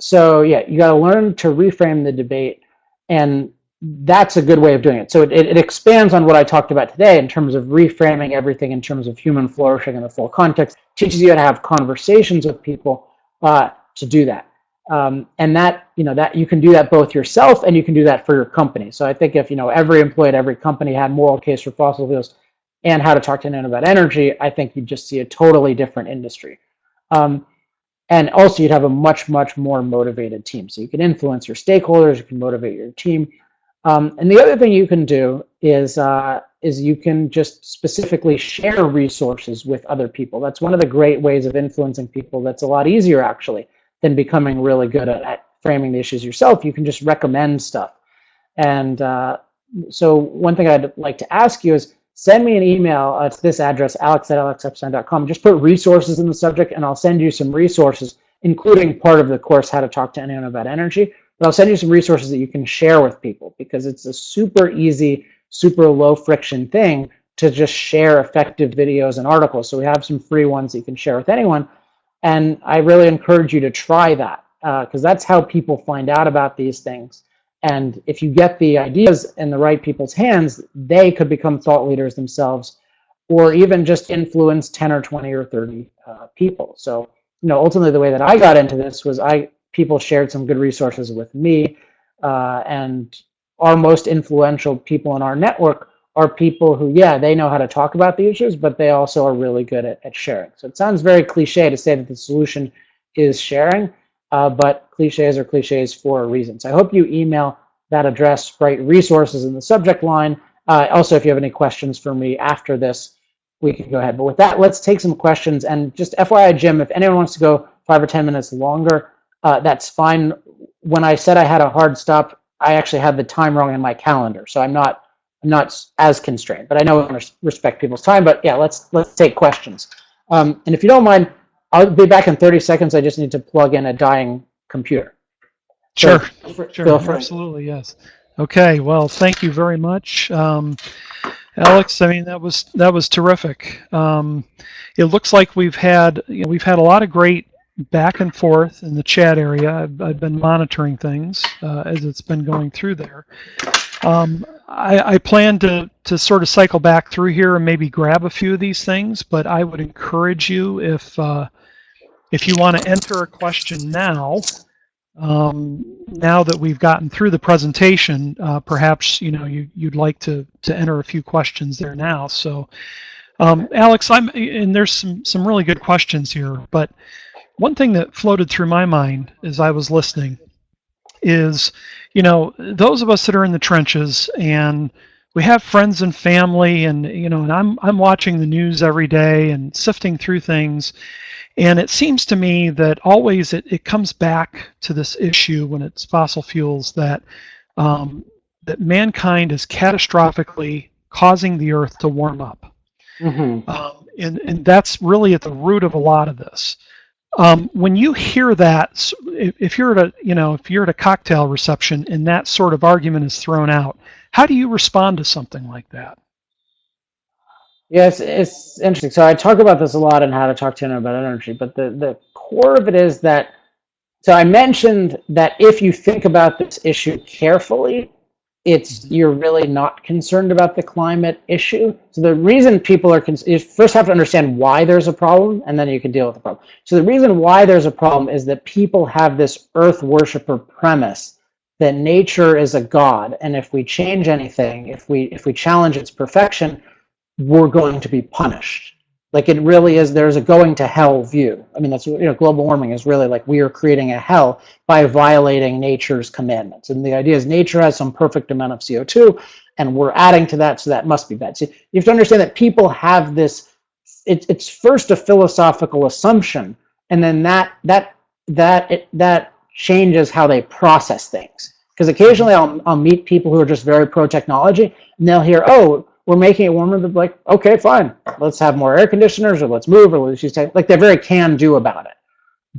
So yeah, you got to learn to reframe the debate, and that's a good way of doing it. So it expands on what I talked about today in terms of reframing everything in terms of human flourishing in the full context. Teaches you how to have conversations with people to do that. And that you can do that both yourself and you can do that for your company. So I think if every employee at every company had moral case for fossil fuels and How to Talk to anyone about energy, I think you'd just see a totally different industry. And also you'd have a much more motivated team. So you can influence your stakeholders, you can motivate your team. And the other thing you can do is you can just specifically share resources with other people. That's one of the great ways of influencing people. That's a lot easier actually than becoming really good at framing the issues yourself. You can just recommend stuff. And so one thing I'd like to ask you is send me an email to this address, alex@alexepstein.com. Just put resources in the subject and I'll send you some resources, including part of the course, How to Talk to Anyone About Energy. But I'll send you some resources that you can share with people because it's a super easy, super low friction thing to just share effective videos and articles. So we have some free ones that you can share with anyone. And I really encourage you to try that because that's how people find out about these things. And if you get the ideas in the right people's hands, they could become thought leaders themselves or even just influence 10 or 20 or 30 people. So, ultimately the way that I got into this was people shared some good resources with me, and our most influential people in our network are people who, they know how to talk about the issues, but they also are really good at sharing. So it sounds very cliche to say that the solution is sharing, but cliches are cliches for a reason. So I hope you email that address, write resources in the subject line. Also, if you have any questions for me after this, we can go ahead. But with that, let's take some questions. And just FYI, Jim, if anyone wants to go 5 or 10 minutes longer, that's fine. When I said I had a hard stop, I actually had the time wrong in my calendar. So I'm not as constrained, but I know I want to respect people's time. But yeah, let's take questions. And if you don't mind, I'll be back in 30 seconds. I just need to plug in a dying computer. Sure, sure, absolutely, yes. Okay, well, thank you very much, Alex. I mean, that was terrific. It looks like we've had a lot of great back and forth in the chat area. I've been monitoring things as it's been going through there. I plan to sort of cycle back through here and maybe grab a few of these things, but I would encourage you if you want to enter a question now that we've gotten through the presentation, perhaps you'd like to enter a few questions there now. So, Alex, and there's some really good questions here, but one thing that floated through my mind as I was listening is, those of us that are in the trenches and we have friends and family and, and I'm watching the news every day and sifting through things. And it seems to me that always it comes back to this issue when it's fossil fuels that mankind is catastrophically causing the earth to warm up. Mm-hmm. And that's really at the root of a lot of this. When you hear that, if you're at a cocktail reception and that sort of argument is thrown out, how do you respond to something like that? Yes, it's interesting. So I talk about this a lot in How to Talk to Anyone About Energy, but the core of it is that So I mentioned that if you think about this issue carefully, you're really not concerned about the climate issue. So the reason people are you first have to understand why there's a problem, and then you can deal with the problem. So the reason why there's a problem is that people have this earth worshiper premise that nature is a god, and if we change anything, if we challenge its perfection, we're going to be punished. Like it really is, there's a going to hell view. I mean, that's, global warming is really like we are creating a hell by violating nature's commandments. And the idea is nature has some perfect amount of CO2 and we're adding to that, so that must be bad. So you have to understand that people have this, it's first a philosophical assumption, and then that changes how they process things. Because occasionally I'll meet people who are just very pro technology, and they'll hear, oh, we're making it warmer. They're like, okay, fine, let's have more air conditioners, or let's move, or let's use like they're very can do about it.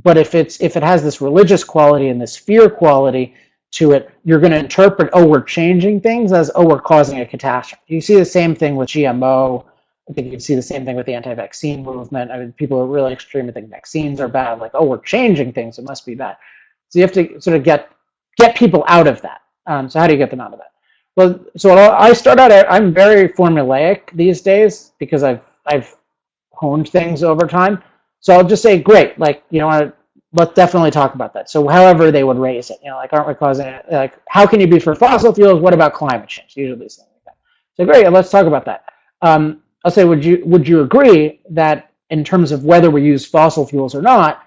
But if it has this religious quality and this fear quality to it, you're going to interpret, oh, we're changing things as, oh, we're causing a catastrophe. You see the same thing with GMO. I think you can see the same thing with the anti-vaccine movement. I mean, people are really extreme and think vaccines are bad. Like, oh, we're changing things, it must be bad. So you have to sort of get people out of that. So how do you get them out of that? Well, so I start out, I'm very formulaic these days because I've honed things over time. So I'll just say, great, like, let's definitely talk about that. So however they would raise it, like, aren't we causing it? Like, how can you be for fossil fuels? What about climate change? Usually these things like that. So great, let's talk about that. I'll say, would you agree that in terms of whether we use fossil fuels or not,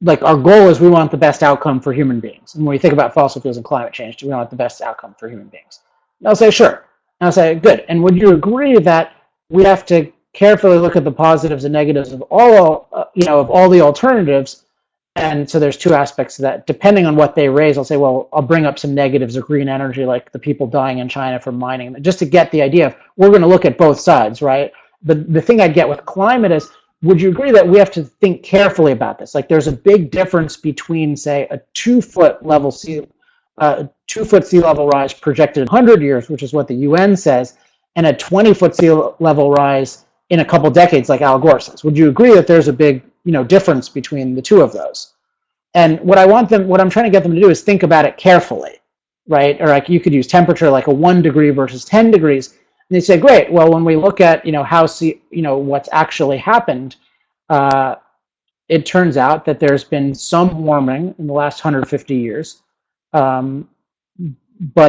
like our goal is we want the best outcome for human beings. And when we think about fossil fuels and climate change, we want the best outcome for human beings. And I'll say, sure. And I'll say, good. And would you agree that we have to carefully look at the positives and negatives of all the alternatives? And so there's two aspects to that. Depending on what they raise, I'll say, well, I'll bring up some negatives of green energy, like the people dying in China from mining, just to get the idea of we're going to look at both sides, right? The thing I get with climate is, would you agree that we have to think carefully about this? Like, there's a big difference between, say, a 2-foot sea level rise projected in 100 years, which is what the UN says, and a 20-foot sea level rise in a couple decades, like Al Gore says. Would you agree that there's a big, difference between the two of those? And what I'm trying to get them to do is think about it carefully, right? Or like you could use temperature, like a 1 degree versus 10 degrees. And they say, great, well, when we look at, what's actually happened, it turns out that there's been some warming in the last 150 years, but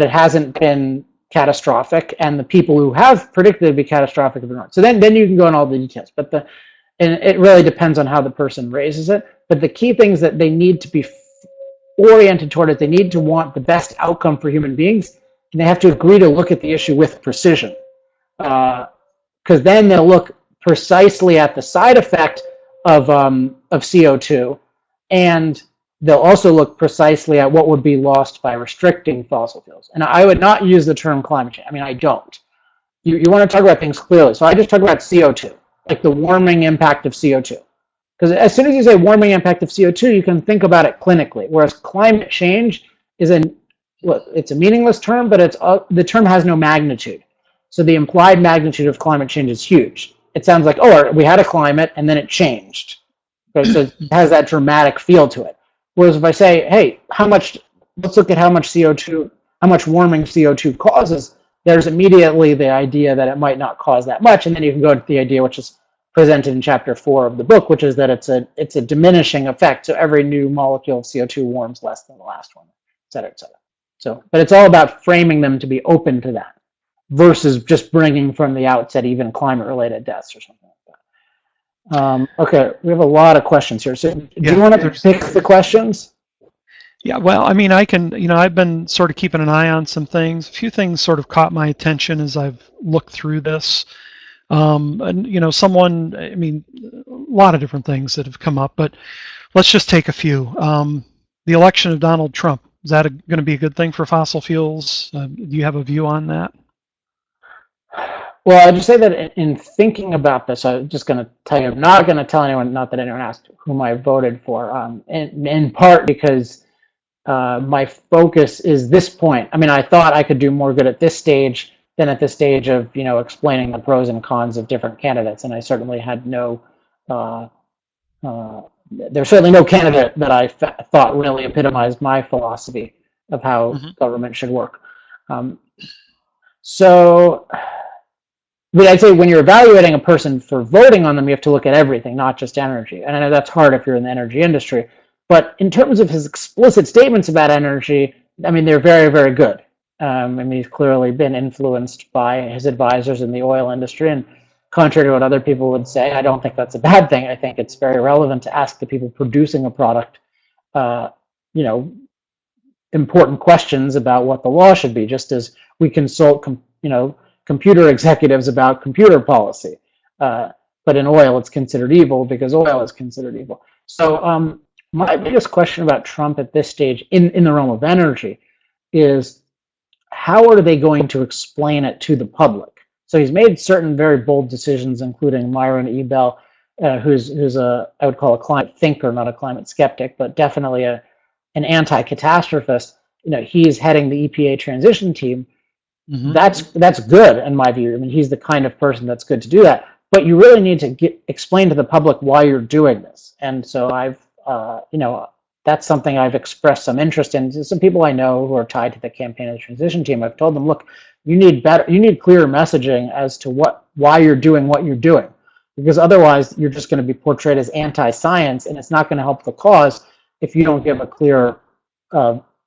it hasn't been catastrophic, and the people who have predicted it to be catastrophic have been wrong. So then you can go in all the details, and it really depends on how the person raises it. But the key things that they need to be oriented toward it, they need to want the best outcome for human beings, and they have to agree to look at the issue with precision. Because then they'll look precisely at the side effect of CO2, and they'll also look precisely at what would be lost by restricting fossil fuels. And I would not use the term climate change. I mean, I don't. You want to talk about things clearly. So I just talk about CO2, like the warming impact of CO2. Because as soon as you say warming impact of CO2, you can think about it clinically, whereas climate change is it's a meaningless term, but the term has no magnitude. So the implied magnitude of climate change is huge. It sounds like, oh, we had a climate and then it changed. Okay, so it has that dramatic feel to it. Whereas if I say, hey, let's look at how much warming CO2 causes, there's immediately the idea that it might not cause that much. And then you can go to the idea which is presented in chapter 4 of the book, which is that it's a diminishing effect. So every new molecule of CO2 warms less than the last one, et cetera, et cetera. So, but it's all about framing them to be open to that, versus just bringing from the outset even climate-related deaths or something like that. Okay, we have a lot of questions here. So do you want to pick the questions? Yeah, well, I mean, I can, I've been sort of keeping an eye on some things. A few things sort of caught my attention as I've looked through this. And, a lot of different things that have come up, but let's just take a few. The election of Donald Trump, is that going to be a good thing for fossil fuels? Do you have a view on that? Well, I'd just say that in thinking about this, I'm just going to tell you, I'm not going to tell anyone, not that anyone asked, whom I voted for, in part because my focus is this point. I mean, I thought I could do more good at this stage than at this stage of, explaining the pros and cons of different candidates, and I certainly had no there's certainly no candidate that I thought really epitomized my philosophy of how Hmm. government should work. Um, so, but I'd say when you're evaluating a person for voting on them, you have to look at everything, not just energy. And I know that's hard if you're in the energy industry. But in terms of his explicit statements about energy, I mean, they're very, very good. I mean, he's clearly been influenced by his advisors in the oil industry. And contrary to what other people would say, I don't think that's a bad thing. I think it's very relevant to ask the people producing a product, uh, you know, important questions about what the law should be, just as we consult, computer executives about computer policy. But in oil, it's considered evil because oil is considered evil. So my biggest question about Trump at this stage in the realm of energy is how are they going to explain it to the public? So he's made certain very bold decisions, including Myron Ebell, who's I would call a climate thinker, not a climate skeptic, but definitely an anti-catastrophist. He's heading the EPA transition team. Hmm. That's good in my view. I mean, he's the kind of person that's good to do that. But you really need to explain to the public why you're doing this. And so that's something I've expressed some interest in. Some people I know who are tied to the campaign of the transition team, I've told them, look, you need clearer messaging as to why you're doing what you're doing, because otherwise you're just going to be portrayed as anti-science, and it's not going to help the cause if you don't give a clear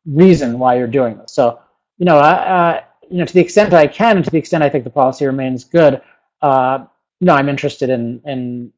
reason why you're doing this. So, to the extent I can, and to the extent I think the policy remains good, I'm interested in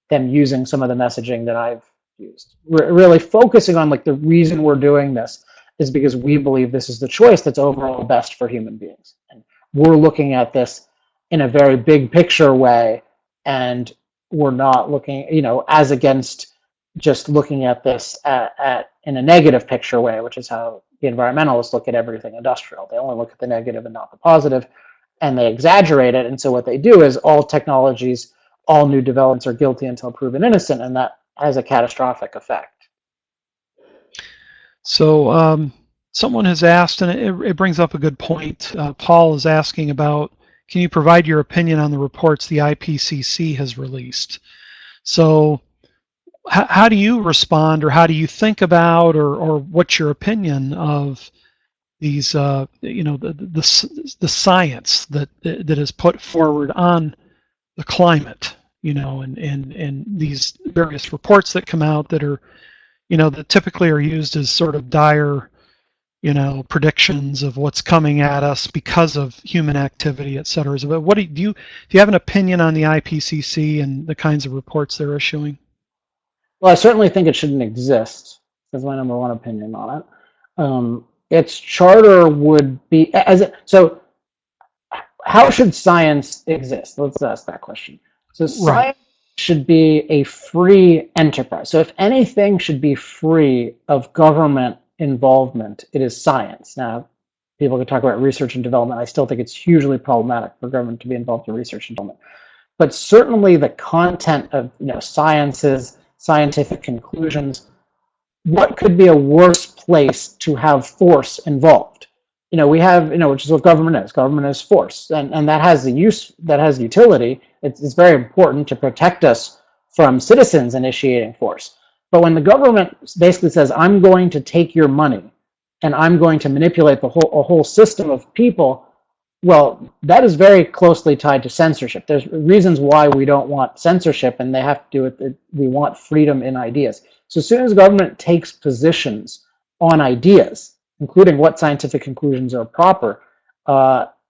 them using some of the messaging that I've used. Really focusing on the reason we're doing this is because we believe this is the choice that's overall best for human beings. And we're looking at this in a very big picture way, and we're not looking, as against just looking at this in a negative picture way, which is how the environmentalists look at everything industrial. They only look at the negative and not the positive, and they exaggerate it. And so what they do is all technologies, all new developments are guilty until proven innocent, and that has a catastrophic effect. So someone has asked, and it brings up a good point. Paul is asking about, can you provide your opinion on the reports the IPCC has released? So how do you respond, or how do you think about, or what's your opinion of these, the science that is put forward on the climate, and these various reports that come out that are, that typically are used as sort of dire, predictions of what's coming at us because of human activity, et cetera. But what do you have an opinion on the IPCC and the kinds of reports they're issuing? Well, I certainly think it shouldn't exist. That's my number one opinion on it. Its charter would be so. How should science exist? Let's ask that question. So Right. science should be a free enterprise. So if anything should be free of government involvement, it is science. Now, people can talk about research and development. I still think it's hugely problematic for government to be involved in research and development. But certainly the content of sciences, scientific conclusions, what could be a worse place to have force involved? We have, which is what government is. Government is force, and that has the use, that has utility. It's very important to protect us from citizens initiating force. But when the government basically says, I'm going to take your money and I'm going to manipulate a whole system of people, well, that is very closely tied to censorship. There's reasons why we don't want censorship, and they have to do with we want freedom in ideas. So as soon as government takes positions on ideas, including what scientific conclusions are proper,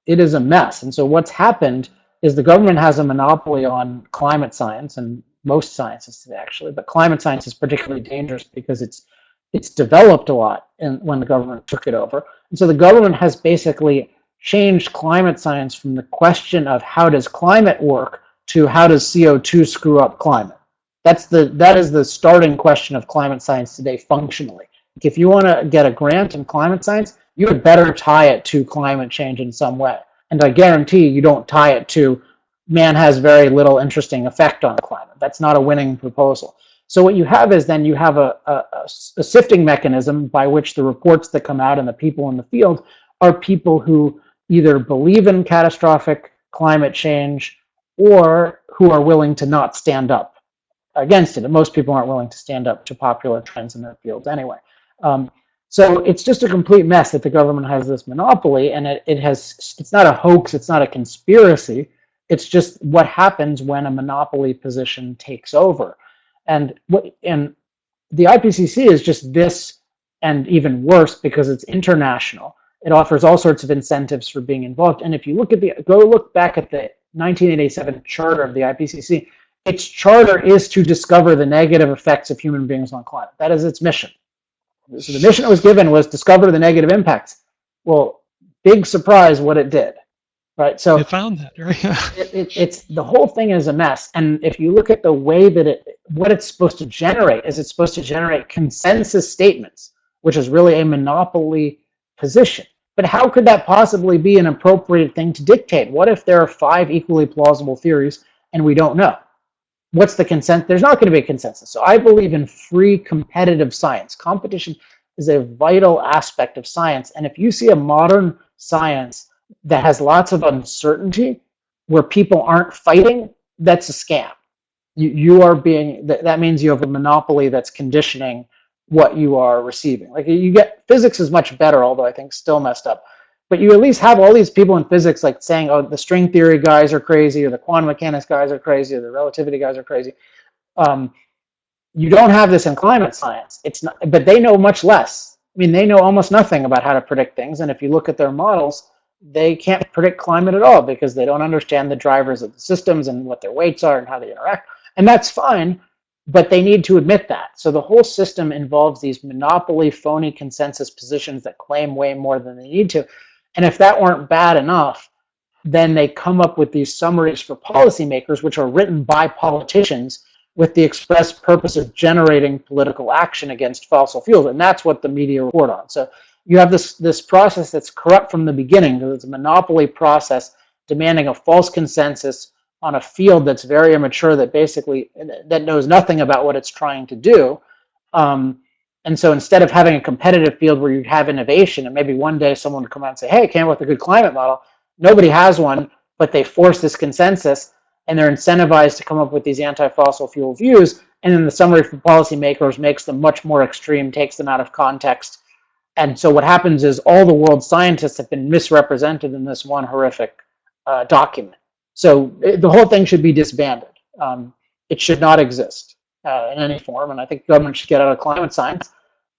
it is a mess. And so what's happened is the government has a monopoly on climate science, and most sciences today actually, but climate science is particularly dangerous because it's developed a lot when the government took it over. And so the government has basically changed climate science from the question of how does climate work to how does CO2 screw up climate. That is the starting question of climate science today functionally. If you want to get a grant in climate science, you had better tie it to climate change in some way. And I guarantee you don't tie it to man has very little interesting effect on climate. That's not a winning proposal. So what you have is then you have a sifting mechanism by which the reports that come out and the people in the field are people who either believe in catastrophic climate change or who are willing to not stand up against it. And most people aren't willing to stand up to popular trends in their fields anyway. So it's just a complete mess that the government has this monopoly, and it's not a hoax, it's not a conspiracy, it's just what happens when a monopoly position takes over. And the IPCC is just this, and even worse because it's international. It offers all sorts of incentives for being involved. And if you look back at the 1987 charter of the IPCC, its charter is to discover the negative effects of human beings on climate. That is its mission. So the mission it was given was discover the negative impacts. Well, big surprise what it did, right? So it found that, right? it's the whole thing is a mess. And if you look at the way that what it's supposed to generate is it's supposed to generate consensus statements, which is really a monopoly position. But how could that possibly be an appropriate thing to dictate? What if there are 5 equally plausible theories and we don't know? What's the consensus? There's not going to be a consensus. So I believe in free competitive science. Competition is a vital aspect of science. And if you see a modern science that has lots of uncertainty, where people aren't fighting, that's a scam. That means you have a monopoly that's conditioning what you are receiving. Like physics is much better, although I think still messed up. But you at least have all these people in physics like saying, oh, the string theory guys are crazy, or the quantum mechanics guys are crazy, or the relativity guys are crazy. You don't have this in climate science. It's not, but they know much less. I mean, they know almost nothing about how to predict things. And if you look at their models, they can't predict climate at all because they don't understand the drivers of the systems and what their weights are and how they interact. And that's fine, but they need to admit that. So the whole system involves these monopoly, phony consensus positions that claim way more than they need to. And if that weren't bad enough, then they come up with these summaries for policymakers, which are written by politicians with the express purpose of generating political action against fossil fuels. And that's what the media report on. So you have this process that's corrupt from the beginning. It's a monopoly process demanding a false consensus on a field that's very immature, that knows nothing about what it's trying to do. And so instead of having a competitive field where you have innovation, and maybe one day someone would come out and say, hey, I came up with a good climate model. Nobody has one, but they force this consensus, and they're incentivized to come up with these anti-fossil fuel views. And then the summary for policymakers makes them much more extreme, takes them out of context. And so what happens is all the world's scientists have been misrepresented in this one horrific document. So the whole thing should be disbanded. It should not exist in any form. And I think government should get out of climate science.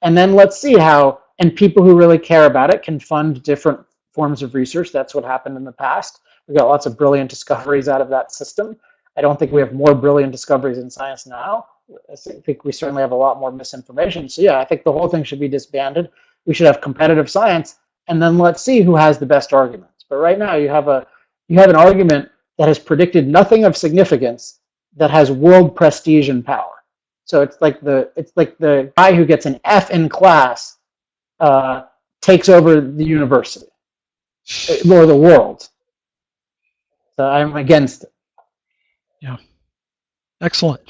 And then let's see how, and people who really care about it can fund different forms of research. That's what happened in the past. We got lots of brilliant discoveries out of that system. I don't think we have more brilliant discoveries in science now. I think we certainly have a lot more misinformation. So yeah, I think the whole thing should be disbanded. We should have competitive science, and then let's see who has the best arguments. But right now you have an argument that has predicted nothing of significance, that has world prestige and power. So it's like the guy who gets an F in class takes over the university or the world. So I'm against it. Yeah, excellent.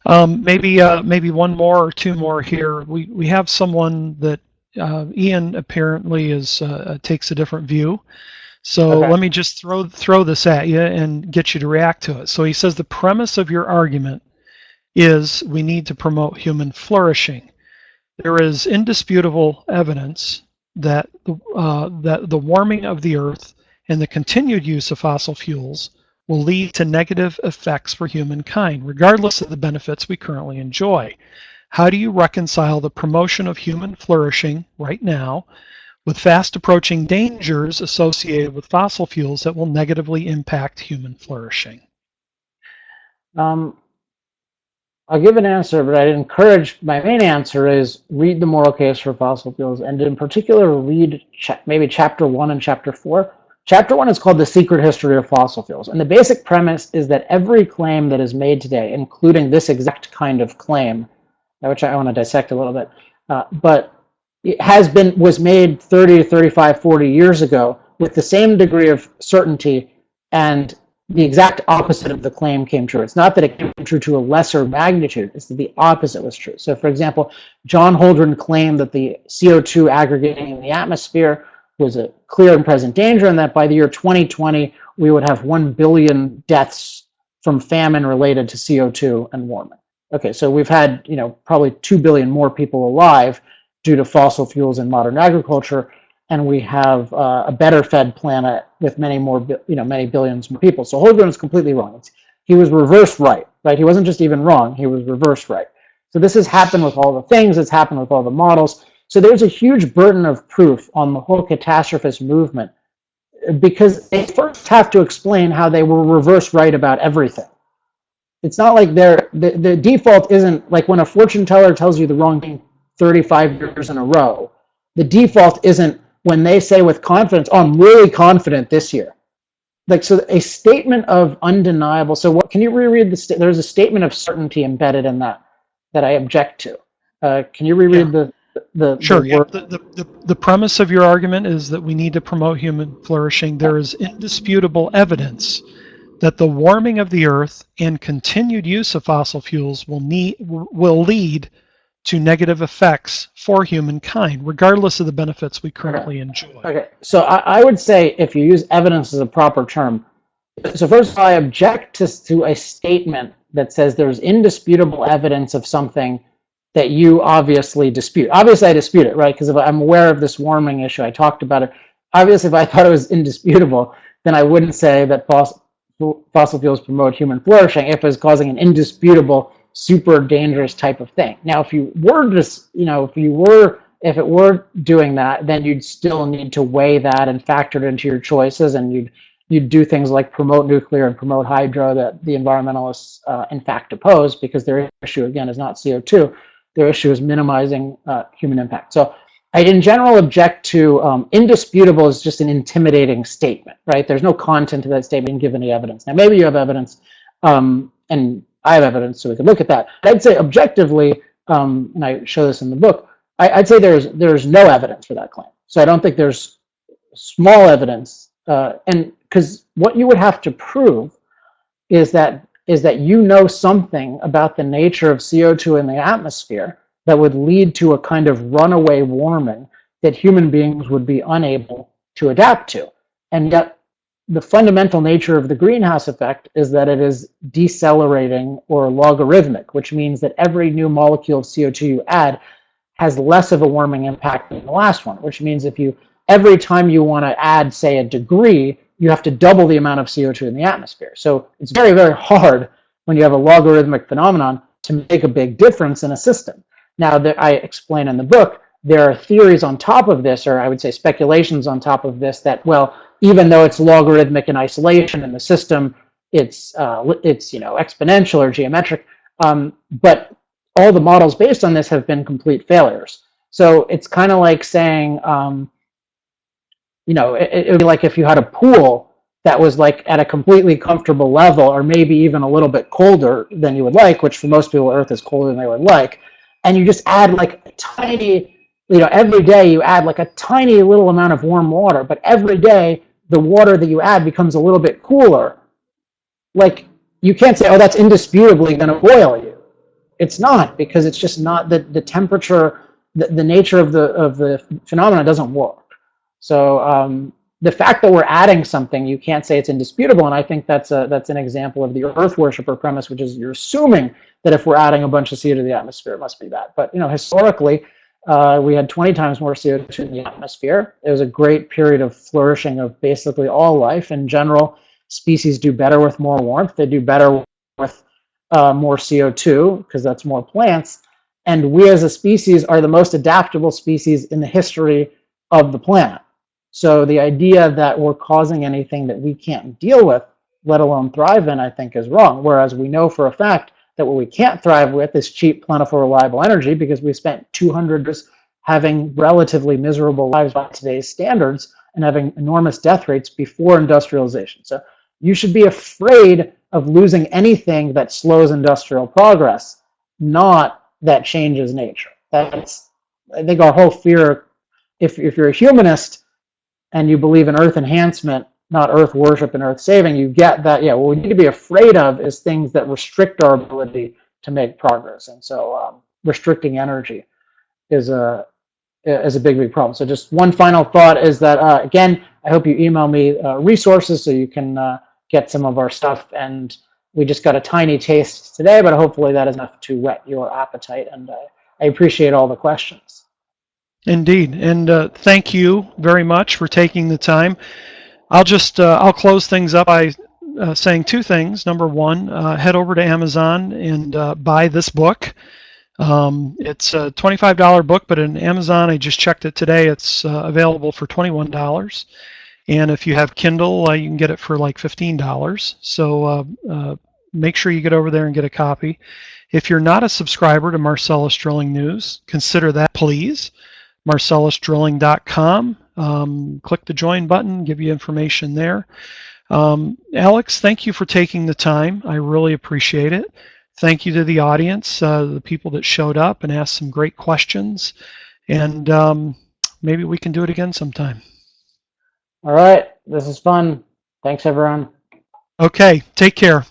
Maybe one more or two more here. We have someone that Ian apparently takes a different view. So okay. Let me just throw this at you and get you to react to it. So he says the premise of your argument is we need to promote human flourishing. There is indisputable evidence that the warming of the earth and the continued use of fossil fuels will lead to negative effects for humankind, regardless of the benefits we currently enjoy. How do you reconcile the promotion of human flourishing right now with fast approaching dangers associated with fossil fuels that will negatively impact human flourishing? I'll give an answer, but I'd encourage, my main answer is read the moral case for fossil fuels, and in particular read maybe chapter 1 and chapter 4. Chapter 1 is called The Secret History of Fossil Fuels, and the basic premise is that every claim that is made today, including this exact kind of claim, which I want to dissect a little bit, but it was made 30, 35, 40 years ago with the same degree of certainty, and the exact opposite of the claim came true. It's not that it came true to a lesser magnitude, it's that the opposite was true. So for example, John Holdren claimed that the CO2 aggregating in the atmosphere was a clear and present danger, and that by the year 2020, we would have 1 billion deaths from famine related to CO2 and warming. Okay, so we've had, probably 2 billion more people alive due to fossil fuels and modern agriculture, and we have a better fed planet with many more, many billions more people. So Holden is completely wrong. He was reverse right? He wasn't just even wrong, he was reverse right. So this has happened with all the things, it's happened with all the models. So there's a huge burden of proof on the whole catastrophist movement because they first have to explain how they were reverse right about everything. It's not like the default isn't like when a fortune teller tells you the wrong thing 35 years in a row. The default isn't when they say with confidence, "Oh, I'm really confident this year." Like, so a statement of undeniable. So what, can you reread there's a statement of certainty embedded in that I object to. Can you reread Yeah. the Sure. Yeah. word? The premise of your argument is that we need to promote human flourishing. There is indisputable evidence that the warming of the earth and continued use of fossil fuels will lead to negative effects for humankind, regardless of the benefits we currently enjoy. Okay, so I would say if you use evidence as a proper term, so first of all, I object to a statement that says there's indisputable evidence of something that you obviously dispute. Obviously, I dispute it, right? Because if I'm aware of this warming issue, I talked about it. Obviously, if I thought it was indisputable, then I wouldn't say that fossil fuels promote human flourishing if it was causing an indisputable, super dangerous type of thing. Now, if you were just, if it were doing that, then you'd still need to weigh that and factor it into your choices, and you'd do things like promote nuclear and promote hydro that the environmentalists in fact oppose, because their issue again is not CO2. Their issue is minimizing human impact. So I in general object to indisputable is just an intimidating statement, right? There's no content to that statement and give any evidence. Now maybe you have evidence, and I have evidence, so we can look at that. I'd say objectively, and I show this in the book, I'd say there's no evidence for that claim. So I don't think there's small evidence, and because what you would have to prove is that you know something about the nature of CO2 in the atmosphere that would lead to a kind of runaway warming that human beings would be unable to adapt to. And yet the fundamental nature of the greenhouse effect is that it is decelerating or logarithmic, which means that every new molecule of CO2 you add has less of a warming impact than the last one, which means every time you want to add, say, a degree, you have to double the amount of CO2 in the atmosphere. So it's very, very hard when you have a logarithmic phenomenon to make a big difference in a system. Now, I explain in the book, there are theories on top of this, or I would say speculations on top of this, that, well, even though it's logarithmic in isolation in the system, it's exponential or geometric, but all the models based on this have been complete failures. So it's kind of like saying, it would be like if you had a pool that was like at a completely comfortable level, or maybe even a little bit colder than you would like, which for most people, Earth is colder than they would like, and you just add like a tiny, every day you add like a tiny little amount of warm water, but every day the water that you add becomes a little bit cooler. Like, you can't say, oh, that's indisputably going to boil you. It's not, because it's just not the temperature, the nature of the phenomena doesn't work. So the fact that we're adding something, you can't say it's indisputable, and I think that's an example of the Earth worshipper premise, which is you're assuming that if we're adding a bunch of CO2 to the atmosphere, it must be bad. But historically, we had 20 times more CO2 in the atmosphere. It was a great period of flourishing of basically all life. In general, species do better with more warmth. They do better with more CO2 because that's more plants. And we as a species are the most adaptable species in the history of the planet. So the idea that we're causing anything that we can't deal with, let alone thrive in, I think is wrong. Whereas we know for a fact that what we can't thrive with is cheap, plentiful, reliable energy, because we spent 200 years having relatively miserable lives by today's standards and having enormous death rates before industrialization. So you should be afraid of losing anything that slows industrial progress, not that changes nature. That's, I think, our whole fear. If you're a humanist and you believe in Earth enhancement, not Earth worship and Earth saving, you get that, yeah, what we need to be afraid of is things that restrict our ability to make progress. And so restricting energy is a big, big problem. So just one final thought is that, again, I hope you email me resources so you can get some of our stuff. And we just got a tiny taste today, but hopefully that is enough to whet your appetite. And I appreciate all the questions. Indeed, and thank you very much for taking the time. I'll close things up by saying two things. Number one, head over to Amazon and buy this book. It's a $25 book, but in Amazon, I just checked it today. It's available for $21. And if you have Kindle, you can get it for like $15. So make sure you get over there and get a copy. If you're not a subscriber to Marcellus Drilling News, consider that, please. MarcellusDrilling.com. Click the join button, give you information there. Alex, thank you for taking the time. I really appreciate it. Thank you to the audience, the people that showed up and asked some great questions. And maybe we can do it again sometime. All right. This is fun. Thanks, everyone. Okay. Take care.